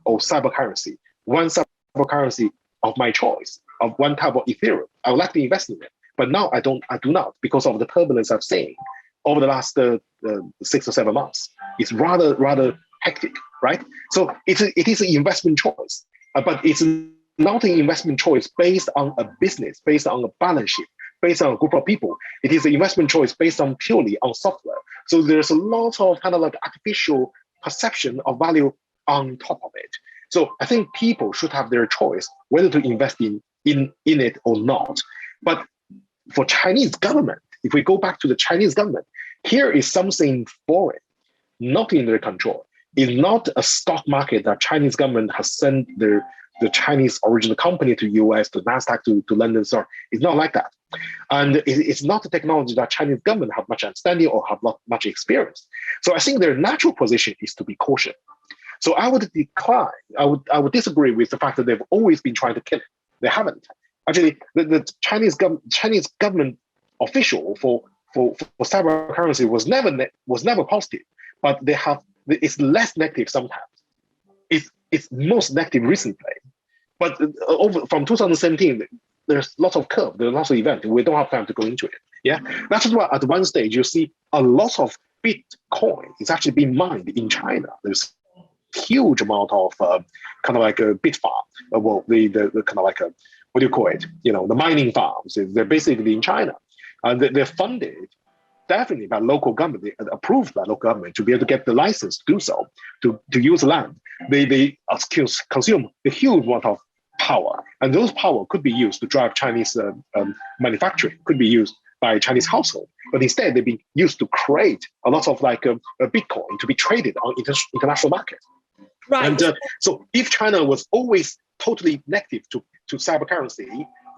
or cyber currency, one cyber currency of my choice, of one type of Ethereum. I would like to invest in it. But now I do not, because of the turbulence I've seen over the last 6 or 7 months. It's rather hectic, right? So it is an investment choice, but it's not an investment choice based on a business, based on a balance sheet, based on a group of people. It is an investment choice based on purely on software. So there's a lot of kind of like artificial perception of value on top of it. So I think people should have their choice whether to invest in it or not. But for Chinese government, if we go back to the Chinese government, here is something foreign, not in their control. It's not a stock market that Chinese government has sent the Chinese original company to US, to NASDAQ, to London. So it's not like that. And it's not a technology that Chinese government have much understanding or have not much experience. So I think their natural position is to be cautious. So I would decline, I would disagree with the fact that they've always been trying to kill it. They haven't. Actually, the Chinese government official for cyber currency was never positive, but it's less negative sometimes. It's most negative recently, but from 2017, there's lots of curve, there's lots of events. We don't have time to go into it. Yeah, that's why at one stage you see a lot of Bitcoin is actually being mined in China. There's huge amount of kind of like a bit farm. Well, the kind of like a, what do you call it? You know, the mining farms. They're basically in China, and they're funded definitely by local government, approved by local government to be able to get the license to do so, to use land. They consume a huge amount of power, and those power could be used to drive Chinese manufacturing, could be used by Chinese household. But instead, they've been used to create a lot of like a Bitcoin to be traded on international market. Right. And so if China was always totally negative to cyber currency,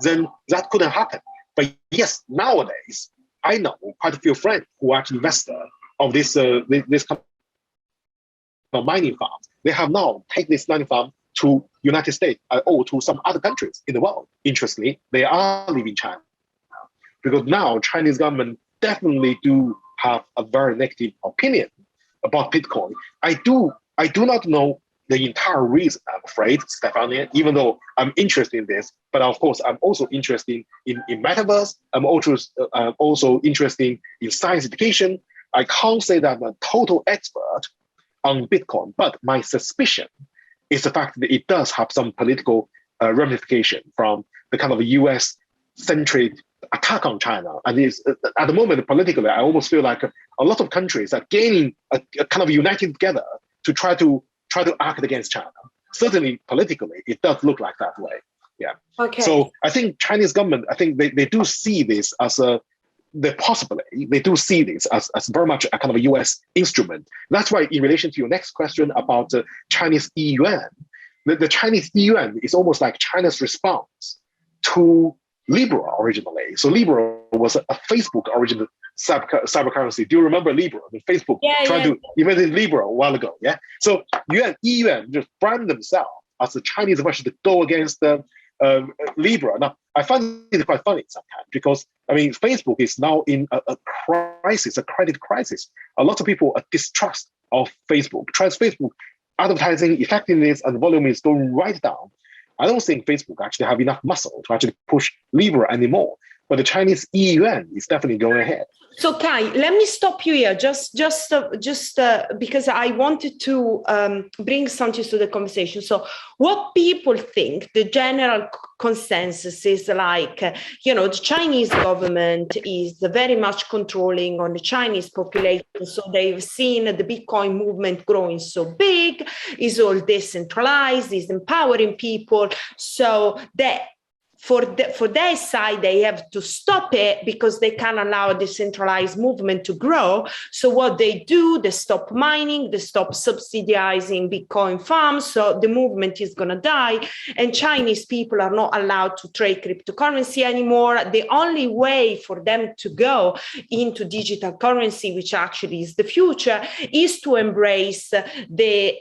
then that couldn't happen. But yes, nowadays, I know quite a few friends who are actually investors of this kind of mining farm. They have now taken this mining farm to United States or to some other countries in the world. Interestingly, they are leaving China, because now Chinese government definitely do have a very negative opinion about Bitcoin. I do not know the entire reason, I'm afraid, Stefania, even though I'm interested in this. But of course, I'm also interested in metaverse. I'm also interested in science education. I can't say that I'm a total expert on Bitcoin, but my suspicion is the fact that it does have some political ramification from the kind of US-centric attack on China. And at the moment, politically, I almost feel like a lot of countries are gaining a kind of uniting together to try to act against China. Certainly, politically, it does look like that way. Yeah. Okay. So I think Chinese government, I think they do see this as they do see this as very much a kind of a US instrument. That's why in relation to your next question about Chinese yuan, the Chinese yuan is almost like China's response to Libra originally. So Libra was a Facebook original cyber currency. Do you remember Libra? The Facebook tried to invent Libra a while ago. Yeah. So yuan just brand themselves as the Chinese version to go against Libra. Now I find it quite funny sometimes, because I mean Facebook is now in a crisis, a credit crisis. A lot of people are distrust of Facebook. Facebook advertising effectiveness and volume is going right down. I don't think Facebook actually have enough muscle to actually push Libra anymore. but the Chinese yuan is definitely going ahead. So Kai, let me stop you here, just because I wanted to bring something to the conversation. So, what people think, the general consensus is like, the Chinese government is very much controlling on the Chinese population. So they've seen the Bitcoin movement growing so big, is all decentralized, is empowering people. So that for their side, they have to stop it because they can't allow a decentralized movement to grow. So what they do, they stop mining, they stop subsidizing Bitcoin farms. So the movement is going to die. And Chinese people are not allowed to trade cryptocurrency anymore. The only way for them to go into digital currency, which actually is the future, is to embrace the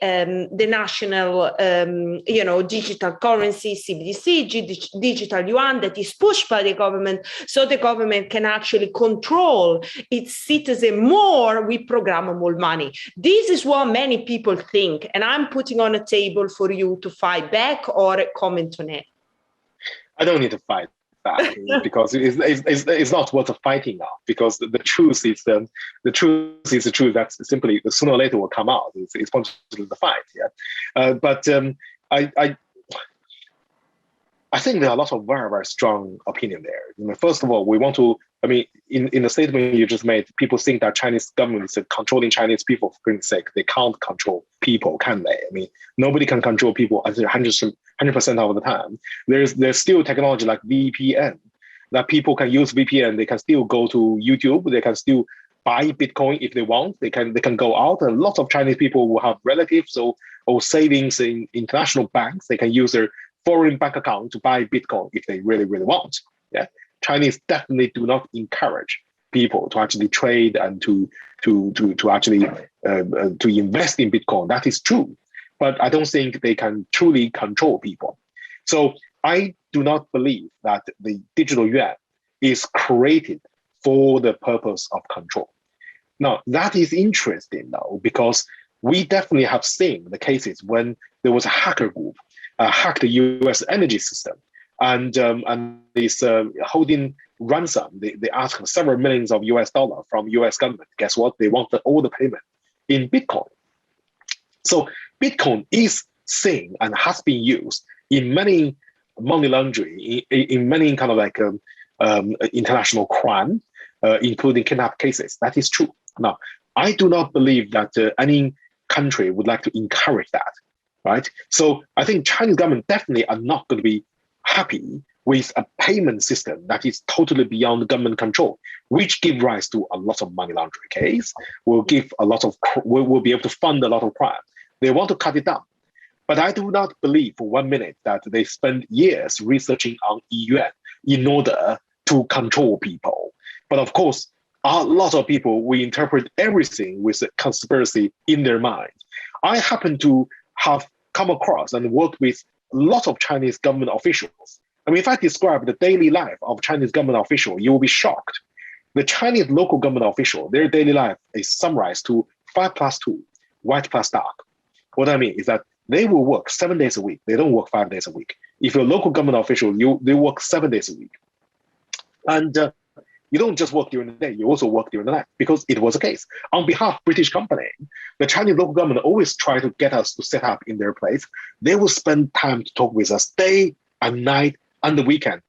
national, digital currency, CBDC, digital yuan that is pushed by the government, so the government can actually control its citizen more with programmable money. This is what many people think, and I'm putting on a table for you to fight back or comment on it. I don't need to fight back because it's not worth fighting of, because the truth is the truth that simply sooner or later will come out. It's pointless to fight. I think there are lots of very, very strong opinion there. First of all, we want to, in the statement you just made, people think that Chinese government is controlling Chinese people for goodness sake. They can't control people, can they? Nobody can control people 100% of the time. There's still technology like VPN that people can use VPN. They can still go to YouTube. They can still buy Bitcoin if they want. They can go out. And lots of Chinese people will have relatives or savings in international banks. They can use their foreign bank account to buy Bitcoin if they really, really want. Yeah, Chinese definitely do not encourage people to actually trade and to actually to invest in Bitcoin. That is true, but I don't think they can truly control people. So I do not believe that the digital yuan is created for the purpose of control. Now that is interesting though, because we definitely have seen the cases when there was a hacker group hacked the U.S. energy system, and is holding ransom. They asked several millions of US dollars from U.S. government. Guess what? They want all the payment in Bitcoin. So Bitcoin is seen and has been used in many money laundering, in many kind of like international crime, including kidnap cases. That is true. Now, I do not believe that any country would like to encourage that. Right, so I think Chinese government definitely are not going to be happy with a payment system that is totally beyond government control, which give rise to a lot of money laundering case, will be able to fund a lot of crime. They want to cut it down, but I do not believe for 1 minute that they spend years researching on yuan in order to control people. But of course, a lot of people will interpret everything with a conspiracy in their mind. I happen to have come across and worked with a lot of Chinese government officials. If I describe the daily life of Chinese government official, you will be shocked. The Chinese local government official, their daily life is summarized to 5+2, white plus dark. What I mean is that they will work 7 days a week. They don't work 5 days a week. If you're a local government official, they work 7 days a week. And you don't just work during the day, you also work during the night, because it was a case. On behalf of British company, the Chinese local government always try to get us to set up in their place. They will spend time to talk with us day and night and the weekend.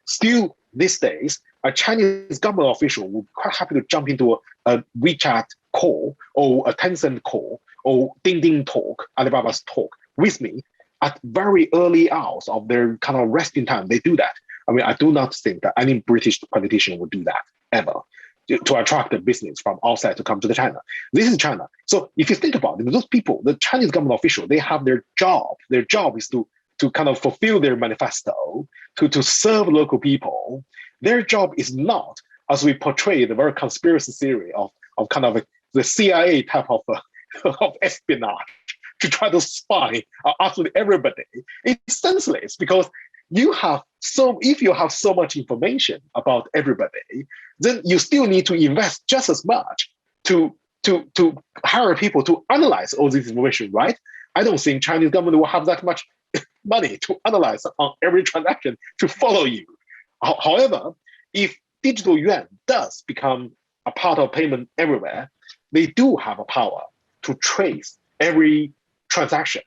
Still, these days, a Chinese government official will be quite happy to jump into a WeChat call or a Tencent call or Ding talk, Alibaba's talk with me at very early hours of their kind of resting time. They do that. I do not think that any British politician would do that ever to attract the business from outside to come to China. This is China. So if you think about it, those people, the Chinese government official, they have their job. Their job is to kind of fulfill their manifesto, to serve local people. Their job is not, as we portray the very conspiracy theory of kind of the CIA type of espionage, to try to spy on absolutely everybody. It's senseless, because if you have so much information about everybody, then you still need to invest just as much to hire people to analyze all this information, right? I don't think Chinese government will have that much money to analyze on every transaction to follow you. However, if digital yuan does become a part of payment everywhere, they do have a power to trace every transaction.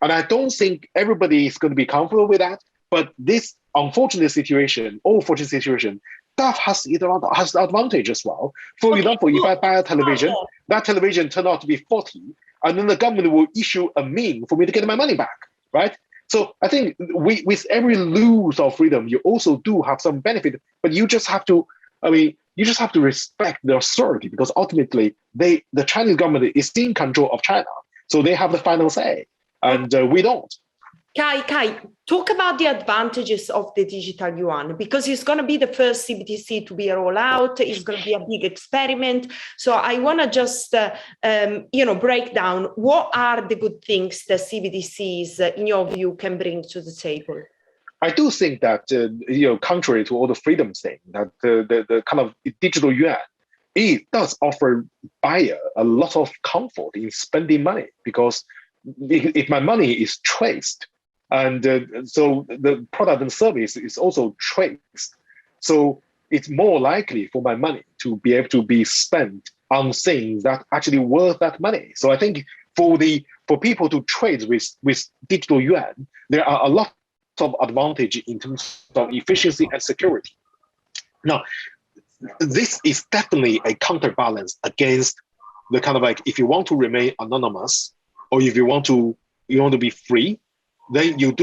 And I don't think everybody is going to be comfortable with that. But this unfortunate situation, that has the advantage as well. For example, if I buy a television, that television turned out to be faulty, and then the government will issue a mean for me to get my money back, right? So I think with every lose of freedom, you also do have some benefit, but you just have to, you just have to respect the authority, because ultimately the Chinese government is in control of China. So they have the final say, and we don't. Kai, talk about the advantages of the digital yuan, because it's going to be the first CBDC to be rolled out. It's going to be a big experiment. So I want to just, break down what are the good things that CBDCs, in your view, can bring to the table. I do think that, contrary to all the freedom thing, that the kind of digital yuan, it does offer buyer a lot of comfort in spending money, because if my money is traced, and so the product and service is also traced, so it's more likely for my money to be able to be spent on things that actually worth that money. So I think for people to trade with digital yuan, there are a lot of advantage in terms of efficiency and security. Now, this is definitely a counterbalance against the kind of like, if you want to remain anonymous, or if you want to be free, then you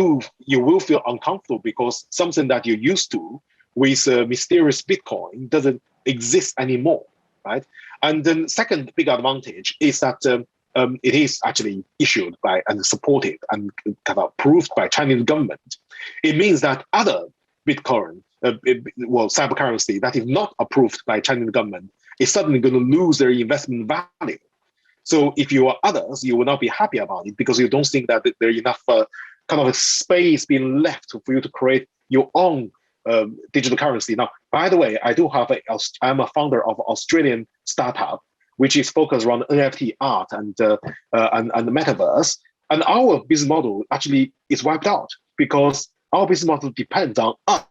will feel uncomfortable, because something that you're used to with mysterious Bitcoin doesn't exist anymore, right? And then second big advantage is that it is actually issued by and supported and kind of approved by Chinese government. It means that other Bitcoin, cyber currency that is not approved by Chinese government is suddenly going to lose their investment value. So if you are others, you will not be happy about it, because you don't think that there's enough kind of a space being left for you to create your own digital currency. Now, by the way, I'm a founder of an Australian startup which is focused around NFT art and the metaverse. And our business model actually is wiped out, because our business model depends on us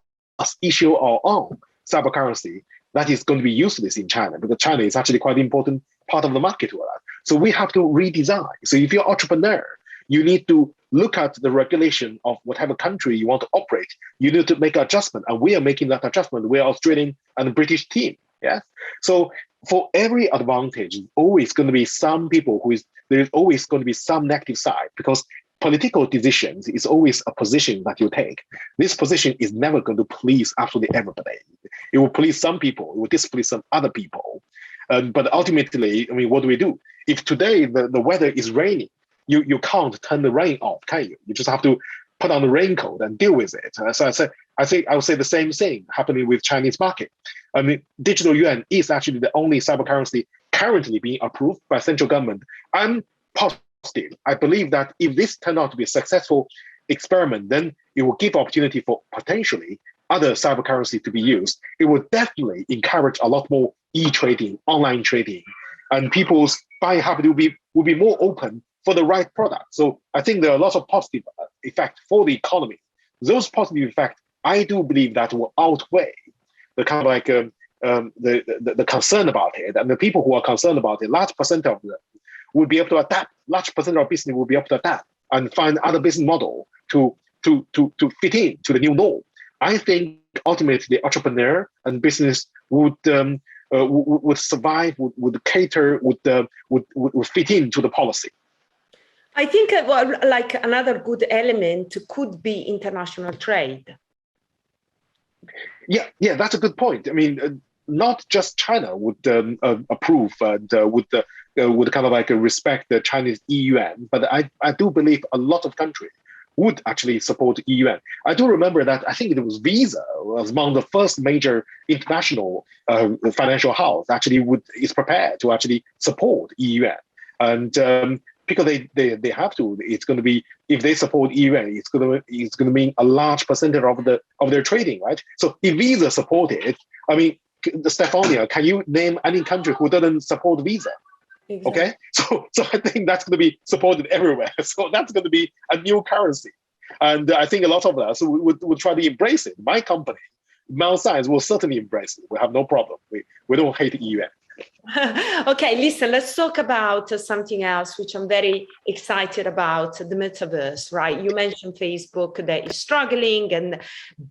issue our own cyber currency that is going to be useless in China, because China is actually quite an important part of the market to us. So we have to redesign. So if you're an entrepreneur, you need to look at the regulation of whatever country you want to operate. You need to make an adjustment, and we are making that adjustment. We are Australian and British team. Yes. So for every advantage, always going to be some people there is always going to be some negative side, because political decisions is always a position that you take. This position is never going to please absolutely everybody. It will please some people, it will displease some other people. But ultimately, what do we do? If today the weather is raining, you can't turn the rain off, can you? You just have to put on the raincoat and deal with it. So I would say the same thing happening with Chinese market. Digital yuan is actually the only cyber currency currently being approved by central government. I'm positive. I believe that if this turned out to be a successful experiment, then it will give opportunity for potentially other cyber currency to be used. It will definitely encourage a lot more e-trading, online trading, and people's buying habit will be more open for the right product. So I think there are lots of positive effects for the economy. Those positive effects, I do believe that will outweigh the kind of like the concern about it. And the people who are concerned about it, large percent of them will be able to adapt. Large percent of business will be able to adapt and find other business model to fit in to the new norm. I think ultimately the entrepreneur and business would survive, would cater, would fit into the policy. I think like another good element could be international trade. Yeah, that's a good point. Not just China would approve and would kind of like respect the Chinese e-yuan, but I do believe a lot of countries would actually support e-yuan. I do remember that I think it was Visa was among the first major international financial house actually is prepared to actually support e-yuan. And because they have to, it's going to be, if they support e-yuan, it's going to mean a large percentage of their trading, right? So if Visa support it, Stephania, can you name any country who doesn't support Visa? Exactly. Okay, so I think that's going to be supported everywhere. So that's going to be a new currency, and I think a lot of us would try to embrace it. My company Mount Science will certainly embrace it. We have no problem. We don't hate EUM. Okay, listen, let's talk about something else, which I'm very excited about, the metaverse, right? You mentioned Facebook that is struggling. And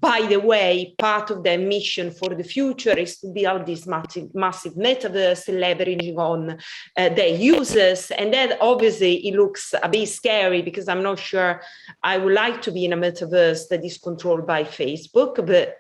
by the way, part of their mission for the future is to build this massive metaverse, leveraging on their users. And then obviously it looks a bit scary because I'm not sure I would like to be in a metaverse that is controlled by Facebook, but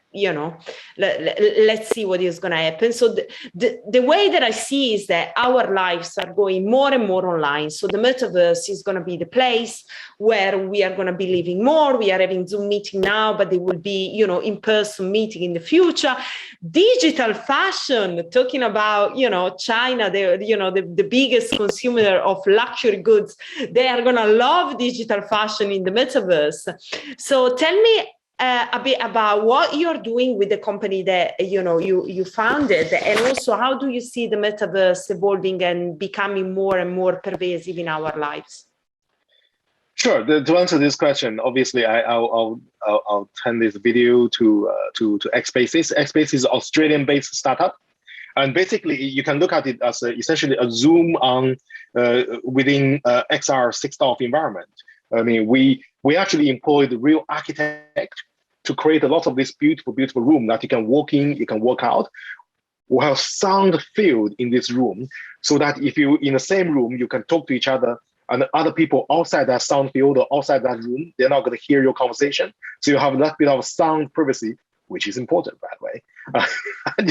let's see what is going to happen. So the way that I see is that our lives are going more and more online. So the metaverse is going to be the place where we are going to be living more. We are having Zoom meeting now, but there will be, in-person meeting in the future. Digital fashion, talking about, China, the biggest consumer of luxury goods. They are going to love digital fashion in the metaverse. So tell me a bit about what you're doing with the company that you founded, and also how do you see the metaverse evolving and becoming more and more pervasive in our lives? Sure. To answer this question, obviously, I'll turn this video to Xspaces. Xspaces is an Australian-based startup, and basically you can look at it as essentially a Zoom on within XR 6DoF environment. I mean, we actually employ the real architect to create a lot of this beautiful room that you can walk in, you can walk out. We have sound filled in this room so that if you in the same room, you can talk to each other, and other people outside that sound field or outside that room, they're not going to hear your conversation. So you have that bit of sound privacy, which is important, by the way. And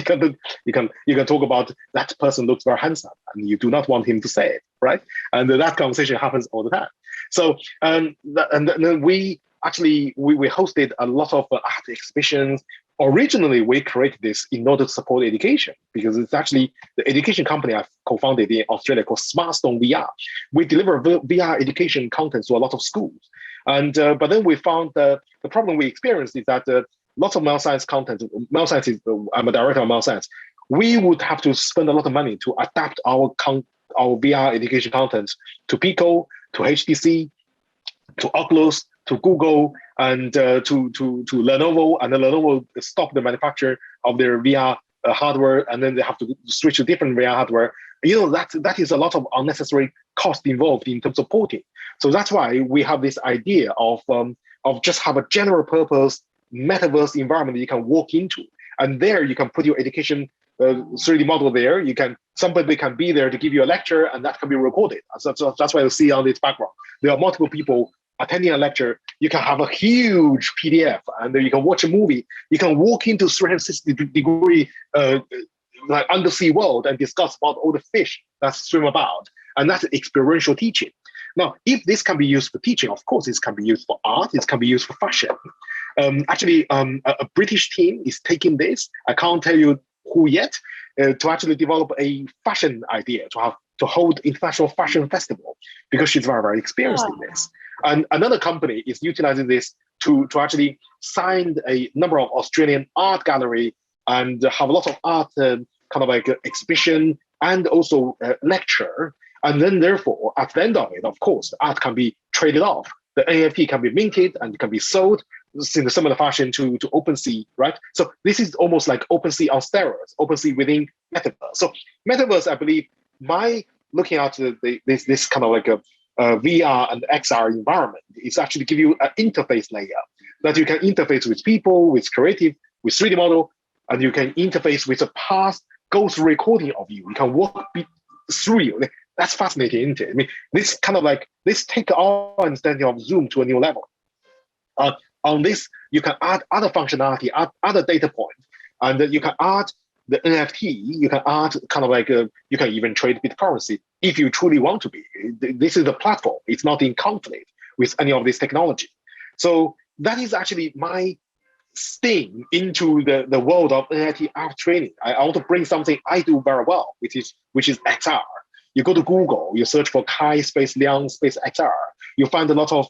you can talk about that person looks very handsome, and you do not want him to say it, right? And that conversation happens all the time. So and then we hosted a lot of art exhibitions. Originally, we created this in order to support education, because it's actually the education company I've co-founded in Australia called SmartStone VR. We deliver VR education content to a lot of schools. And but then we found the problem we experienced is that lots of Mount Science content, Mount Science is, I'm a director of Mount Science, we would have to spend a lot of money to adapt our VR education content to Pico, to HTC, to Oculus, to Google, and to Lenovo. And then Lenovo stopped the manufacture of their VR hardware, and then they have to switch to different VR hardware. That is a lot of unnecessary cost involved in terms of porting. So that's why we have this idea of just have a general purpose metaverse environment that you can walk into, and there you can put your education 3D model there. Somebody can be there to give you a lecture, and that can be recorded. So that's why you see on this background. There are multiple people attending a lecture. You can have a huge PDF, and then you can watch a movie. You can walk into 360-degree like undersea world and discuss about all the fish that swim about. And that's experiential teaching. Now, if this can be used for teaching, of course, it can be used for art. It can be used for fashion. Actually, a British team is taking this. I can't tell you who yet, to actually develop a fashion idea to hold international fashion festival, because she's very, very experienced in this. And another company is utilizing this to actually sign a number of Australian art gallery and have a lot of art kind of like exhibition and also lecture. And then therefore, at the end of it, of course, art can be traded off. The NFT can be minted and can be sold in a similar fashion to OpenSea, right? So this is almost like OpenSea on steroids, OpenSea within Metaverse. So Metaverse, I believe, my looking at this kind of like a VR and XR environment is actually give you an interface layer that you can interface with people, with creative, with 3D model, and you can interface with a past ghost recording of you. You can walk through you. That's fascinating, isn't it? I mean, this kind of like, this take our understanding of Zoom to a new level. On this, you can add other functionality, add other data points, and you can add the NFT, you can add kind of like, you can even trade BitCurrency if you truly want to be. This is the platform. It's not in conflict with any of this technology. So that is actually my sting into the world of NFT art training. I want to bring something I do very well, which is XR. You go to Google, you search for Kai space Liang space XR. You find a lot of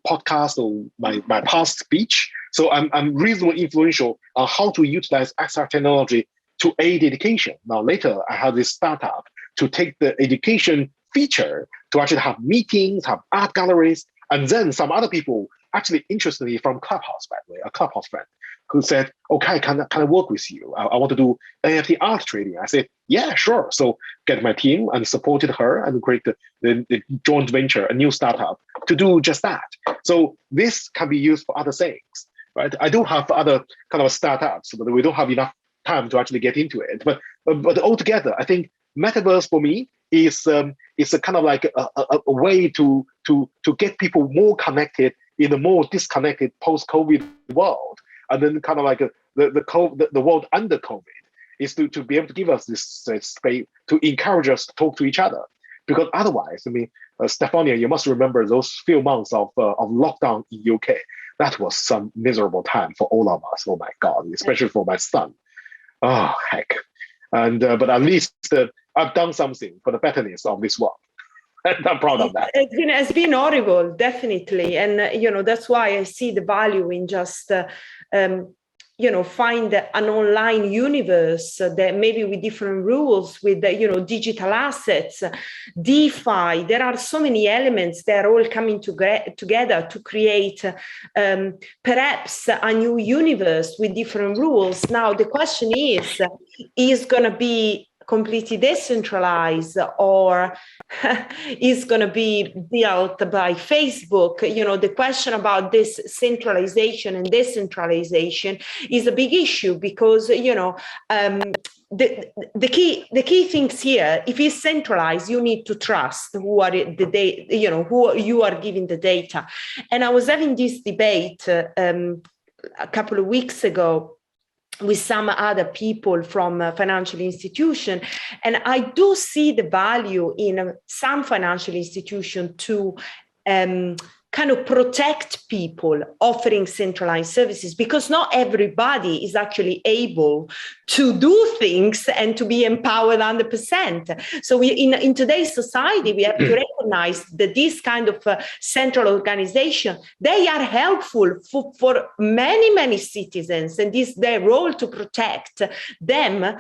podcasts or my past speech. So I'm reasonably influential on how to utilize XR technology to aid education. Now later, I have this startup to take the education feature to actually have meetings, have art galleries, and then some other people, actually interestingly from Clubhouse, by the way, a Clubhouse friend, who said, okay, can I work with you? I want to do NFT art trading. I said, yeah, sure. So get my team and supported her and create the joint venture, a new startup to do just that. So this can be used for other things, right? I do have other kind of startups, but we don't have enough time to actually get into it. But altogether, I think metaverse for me is a kind of like a way to get people more connected in a more disconnected post-COVID world, and then kind of like the world under COVID is to be able to give us this space to encourage us to talk to each other. Because otherwise, I mean, Stefania, you must remember those few months of lockdown in UK. That was some miserable time for all of us. Oh my God, especially for my son. Oh heck! And but at least I've done something for the betterness of this world. And I'm proud of that. It's been horrible, definitely, and that's why I see the value in just find an online universe that maybe with different rules, with digital assets, DeFi. There are so many elements that are all coming together to create perhaps a new universe with different rules. Now the question is going to be completely decentralized, or is going to be built by Facebook? The question about this centralization and decentralization is a big issue, because the key things here, if it's centralized, you need to trust who you are giving the data. And I was having this debate a couple of weeks ago with some other people from a financial institution. And I do see the value in some financial institution to kind of protect people offering centralized services, because not everybody is actually able to do things and to be empowered 100%. So in today's society, we have to recognize that this kind of central organization, they are helpful for many, many citizens, and it's their role to protect them,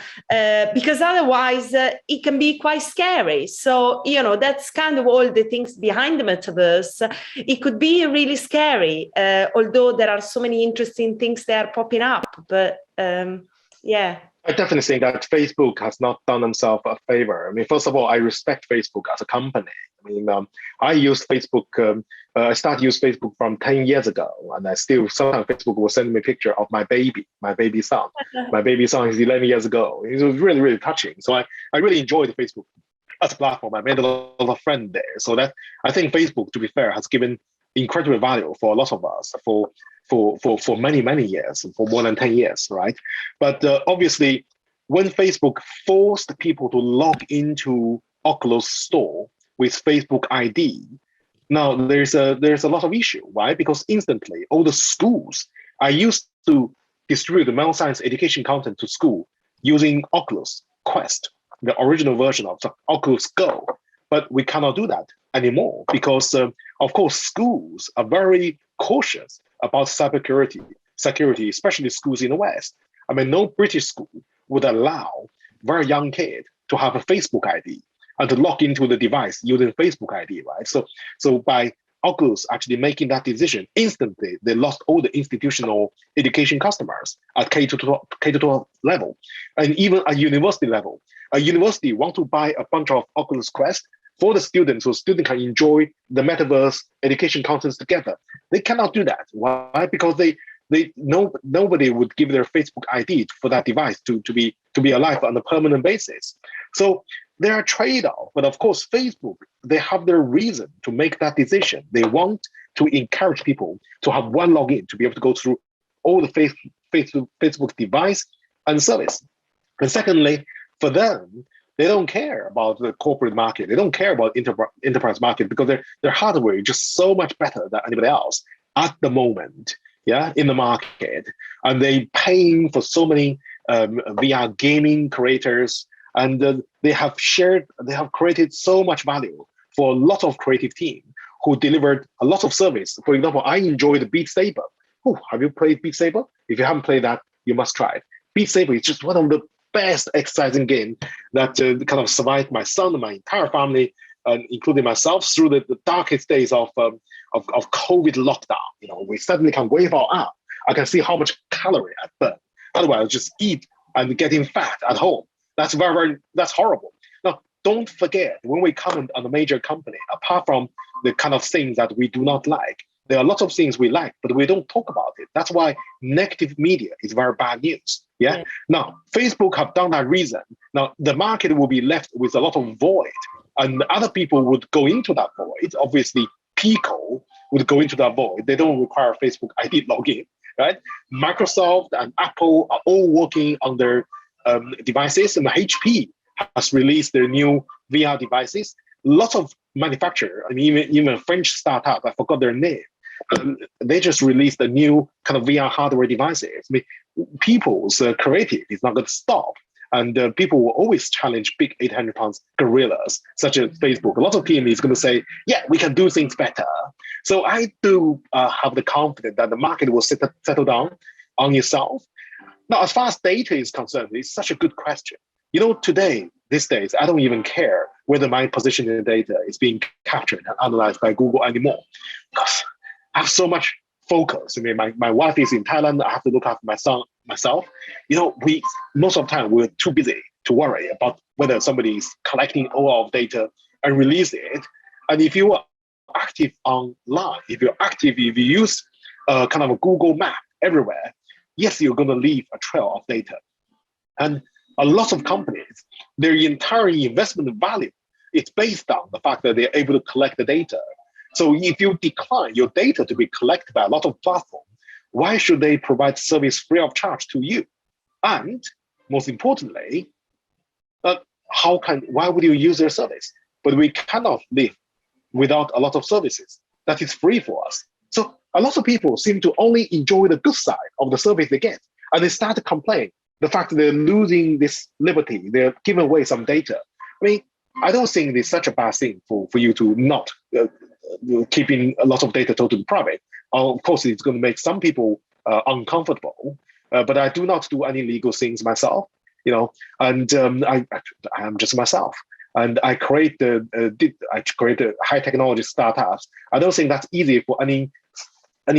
because otherwise it can be quite scary. So, that's kind of all the things behind the metaverse. It could be really scary, although there are so many interesting things that are popping up. But yeah. I definitely think that Facebook has not done themselves a favor. I mean, first of all, I respect Facebook as a company. I mean, I used Facebook, I started use Facebook from 10 years ago, and I still, sometimes Facebook will send me a picture of my baby son. My baby son is 11 years ago. It was really, really touching. So I really enjoyed Facebook as a platform. I made a lot of friends there. So that, I think Facebook, to be fair, has given incredible value for a lot of us for many, many years, for more than 10 years, right? But obviously, when Facebook forced people to log into Oculus Store with Facebook ID, now there's a lot of issue. Why? Because instantly, all the schools are used to distribute the math science education content to school using Oculus Quest, the original version of Oculus Go. But we cannot do that anymore because, of course, schools are very cautious about security, especially schools in the West. I mean, no British school would allow very young kid to have a Facebook ID and to log into the device using Facebook ID, right? So by Oculus actually making that decision, instantly they lost all the institutional education customers at K-12 level, and even at university level. A university want to buy a bunch of Oculus Quest for the students, so students can enjoy the metaverse education contents together. They cannot do that. Why? Because nobody would give their Facebook ID for that device to be alive on a permanent basis. So there are trade-offs, but of course, Facebook, they have their reason to make that decision. They want to encourage people to have one login to be able to go through all the Facebook device and service. And secondly, for them, they don't care about the corporate market. They don't care about enterprise market because their hardware is just so much better than anybody else at the moment, in the market. And they paying for so many VR gaming creators, and they have created so much value for a lot of creative team who delivered a lot of service. For example, I enjoyed Beat Saber. Oh, have you played Beat Saber? If you haven't played that, you must try it. Beat Saber is just one of the best exercising game that kind of survived my son and my entire family, including myself, through the darkest days of COVID lockdown. We suddenly can wave our arm I can see how much calorie I burn. Otherwise, I just eat and getting fat at home. That's that's horrible. Now, don't forget, when we comment on a major company, apart from the kind of things that we do not like, there are lots of things we like, but we don't talk about it. That's why negative media is very bad news. Yeah. Now, Facebook have done that reason. Now, the market will be left with a lot of void, and other people would go into that void. Obviously, Pico would go into that void. They don't require Facebook ID login, right? Microsoft and Apple are all working on their devices, and HP has released their new VR devices. Lots of manufacturers, I mean, even a French startup, I forgot their name, they just released a new kind of VR hardware devices. I mean, people's creative is not going to stop. And people will always challenge big 800-pound gorillas, such as Facebook. A lot of people is going to say, yeah, we can do things better. So I do have the confidence that the market will settle down on itself. Now, as far as data is concerned, it's such a good question. You know, these days, I don't even care whether my position in the data is being captured and analyzed by Google anymore, because I have so much focus. I mean, my wife is in Thailand. I have to look after my son myself. You know, most of the time we're too busy to worry about whether somebody is collecting all of data and release it. And if you are active online, if you use kind of a Google map everywhere, yes, you're going to leave a trail of data. And a lot of companies, their entire investment value, it's based on the fact that they're able to collect the data. So if you decline your data to be collected by a lot of platforms, why should they provide service free of charge to you? And most importantly, why would you use their service? But we cannot live without a lot of services that is free for us. So a lot of people seem to only enjoy the good side of the service they get, and they start to complain the fact that they're losing this liberty, they're giving away some data. I mean, I don't think it's such a bad thing for you to not keeping a lot of data totally private. Of course, it's going to make some people uncomfortable, but I do not do any legal things myself, you know, and I am just myself. And I create the high technology startups. I don't think that's easy for any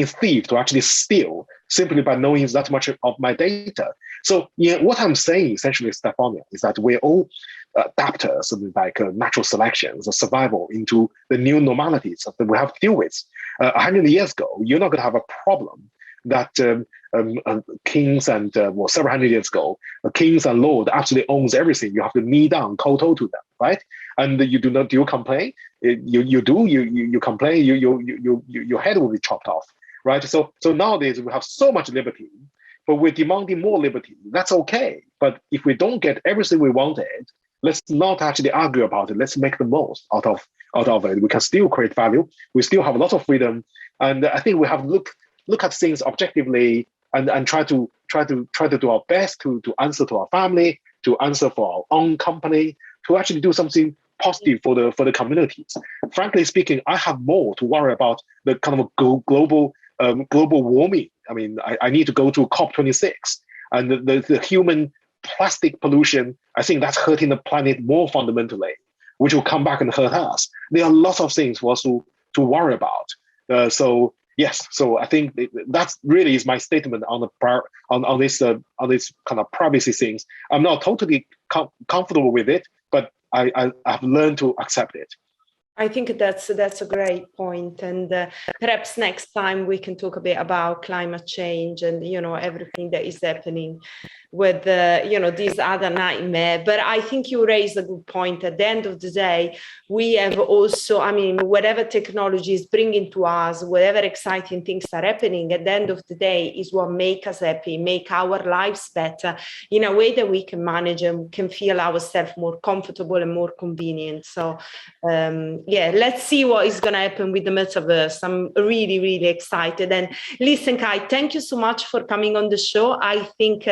thief to actually steal simply by knowing that much of my data. So yeah, what I'm saying essentially, Stefania, is that we're all adapters, like natural selections or survival into the new normalities that we have to deal with. 100 years ago, you're not going to have a problem that kings and several hundred years ago, kings and lords actually owns everything. You have to kneel down, kowtow to them, right? And do you complain? You complain. Your head will be chopped off, right? So nowadays we have so much liberty, but we're demanding more liberty. That's okay. But if we don't get everything we wanted, let's not actually argue about it. Let's make the most out of it. We can still create value. We still have a lot of freedom, and I think we have to look at things objectively and try to do our best to answer to our family, to answer for our own company, to actually do something positive for the communities. Frankly speaking, I have more to worry about the kind of global warming. I mean, I need to go to COP26, and the human plastic pollution, I think that's hurting the planet more fundamentally, which will come back and hurt us. There are lots of things for us to worry about. So yes, so I think that's really is my statement on this kind of privacy things. I'm not totally comfortable with it, but I've learned to accept it. I think that's a great point, and perhaps next time we can talk a bit about climate change and everything that is happening with this other nightmare. But I think you raised a good point. At the end of the day, we have also, I mean, whatever technology is bringing to us, whatever exciting things are happening, at the end of the day is what make us happy, make our lives better in a way that we can manage and can feel ourselves more comfortable and more convenient. So let's see what is going to happen with the metaverse. I'm really, really excited. And listen, Kai, thank you so much for coming on the show. I think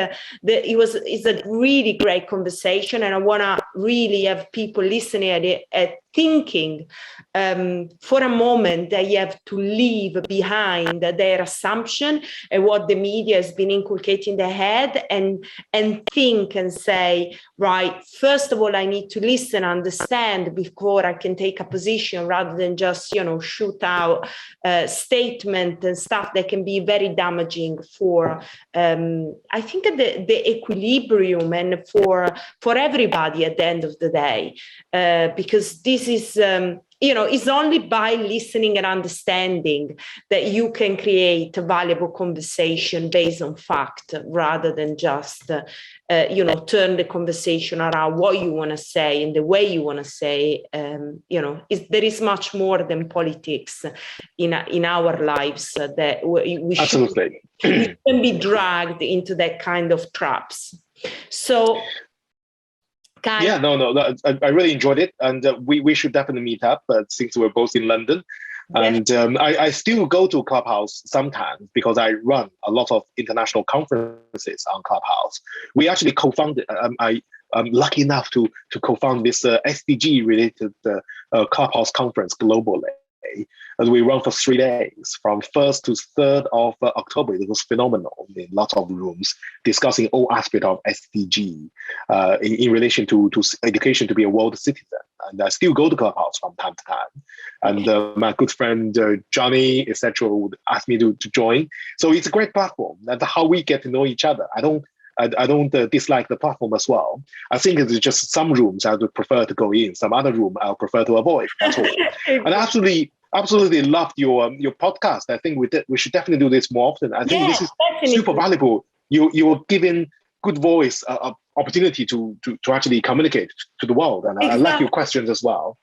it's a really great conversation, and I want to really have people listening at thinking for a moment they have to leave behind their assumption and what the media has been inculcating in their head, and think and say, right, first of all, I need to listen, understand before I can take a position, rather than just, shoot out statement and stuff that can be very damaging for, I think, the equilibrium and for everybody at the end of the day, because this is, it's only by listening and understanding that you can create a valuable conversation based on fact, rather than just, turn the conversation around what you want to say and the way you want to say. There is much more than politics in our lives that we Absolutely. shouldn't be dragged into that kind of traps. So, Kai. Yeah, no, I really enjoyed it, and we should definitely meet up since we're both in London. And I still go to Clubhouse sometimes because I run a lot of international conferences on Clubhouse. We actually co-founded. I'm lucky enough to co-found this SDG related Clubhouse conference globally. And we run for 3 days, from 1st to 3rd of October. It was phenomenal in lots of rooms discussing all aspects of SDG in relation to education to be a world citizen. And I still go to Clubhouse from time to time. And my good friend Johnny, etc., would ask me to join. So it's a great platform. That's how we get to know each other. I don't dislike the platform as well. I think it's just some rooms I would prefer to go in, some other room I'll prefer to avoid. That's all. And I absolutely loved your podcast. I think we should definitely do this more often. I think this is super valuable. You're giving good voice opportunity to actually communicate to the world. And I like your questions as well.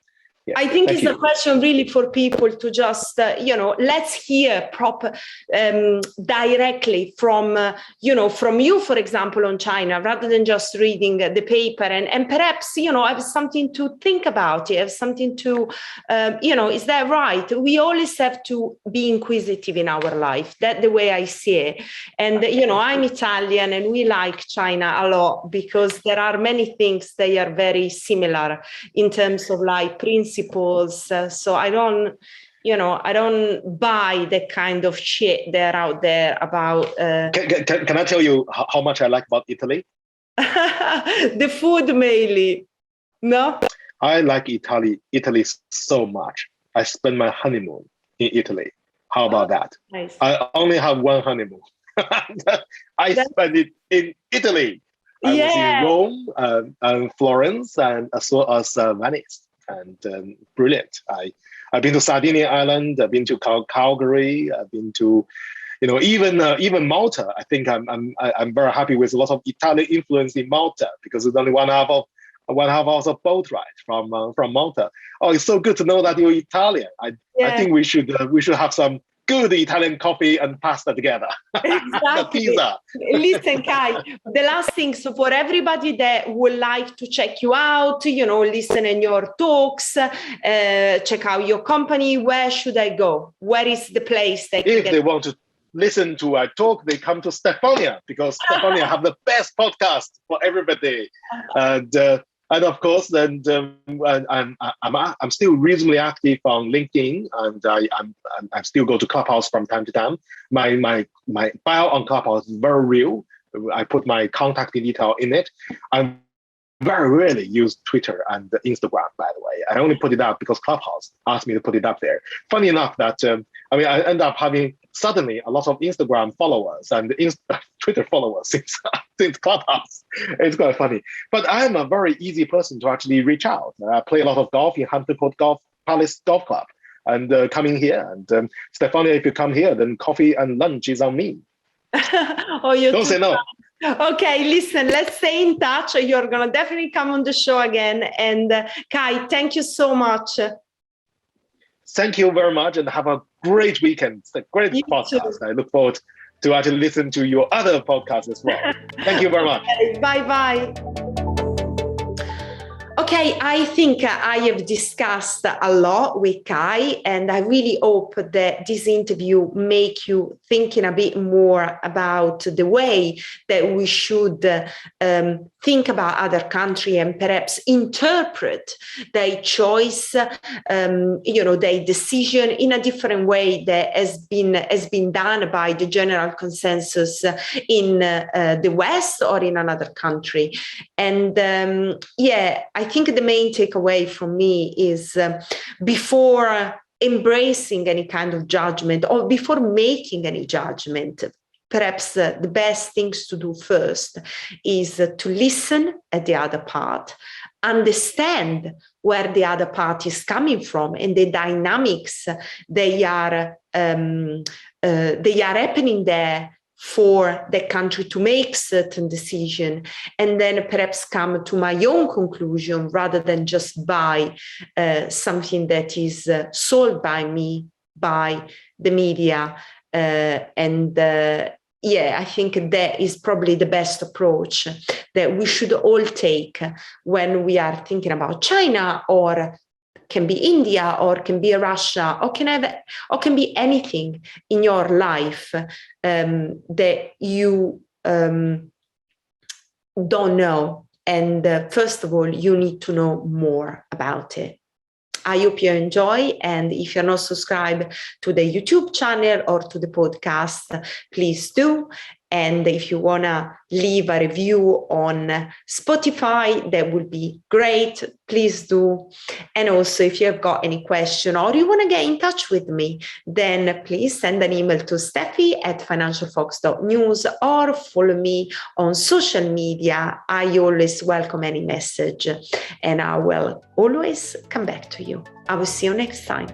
Yeah, I think it's a question really for people to just, let's hear proper, directly from, from you, for example, on China, rather than just reading the paper and perhaps, have something to think about, have something to, is that right? We always have to be inquisitive in our life. That's the way I see it. And, I'm Italian and we like China a lot because there are many things that are very similar in terms of like principles. So I don't buy the kind of shit they're out there about. Can I tell you how much I like about Italy? The food mainly. No? I like Italy so much. I spent my honeymoon in Italy. How about that? Nice. I only have one honeymoon. I spent it in Italy. I was in Rome and Florence and as well as Venice. And brilliant. I've been to Sardinia Island. I've been to Calgary. I've been to, even Malta. I think I'm very happy with a lot of Italian influence in Malta because it's only 1.5 hours of boat ride from Malta. Oh, it's so good to know that you're Italian. I think we should have some good Italian coffee and pasta together. Exactly. Pizza. Listen, Kai, the last thing, so for everybody that would like to check you out, listen in your talks, check out your company, where should they go? Where is the place they can If they want to listen to our talk, they come to Stephania, because Stephania have the best podcast for everybody. And of course, then I'm still reasonably active on LinkedIn, and I still go to Clubhouse from time to time. My bio on Clubhouse is very real. I put my contact detail in it. I very rarely use Twitter and Instagram, by the way. I only put it up because Clubhouse asked me to put it up there. Funny enough that I end up having suddenly a lot of Instagram followers and Twitter followers since Clubhouse. It's quite funny. But I'm a very easy person to actually reach out. I play a lot of golf in Hampton Court Palace Golf Club, and coming here. And Stephania, if you come here, then coffee and lunch is on me. Don't say no. Okay, listen, let's stay in touch. You're going to definitely come on the show again. And Kai, thank you so much. Thank you very much, and have a great weekend. It's a great podcast. I look forward to actually listen to your other podcasts as well. Thank you very much. Okay, bye-bye. Ok, Okay, I think I have discussed a lot with Kai, and I really hope that this interview make you thinking a bit more about the way that we should think about other country and perhaps interpret their choice, their decision in a different way that has been done by the general consensus in the West or in another country. And I think the main takeaway from me is before embracing any kind of judgment or before making any judgment, perhaps the best things to do first is to listen at the other part, understand where the other part is coming from and the dynamics they are happening there for the country to make certain decision, and then perhaps come to my own conclusion rather than just buy something that is sold by me, by the media. I think that is probably the best approach that we should all take when we are thinking about China, or can be India, or can be Russia, or can be anything in your life that you don't know. And first of all, you need to know more about it. I hope you enjoy. And if you're not subscribed to the YouTube channel or to the podcast, please do. And if you want to leave a review on Spotify, that would be great. Please do. And also, if you have got any question or you want to get in touch with me, then please send an email to steffi@financialfox.news or follow me on social media. I always welcome any message, and I will always come back to you. I will see you next time.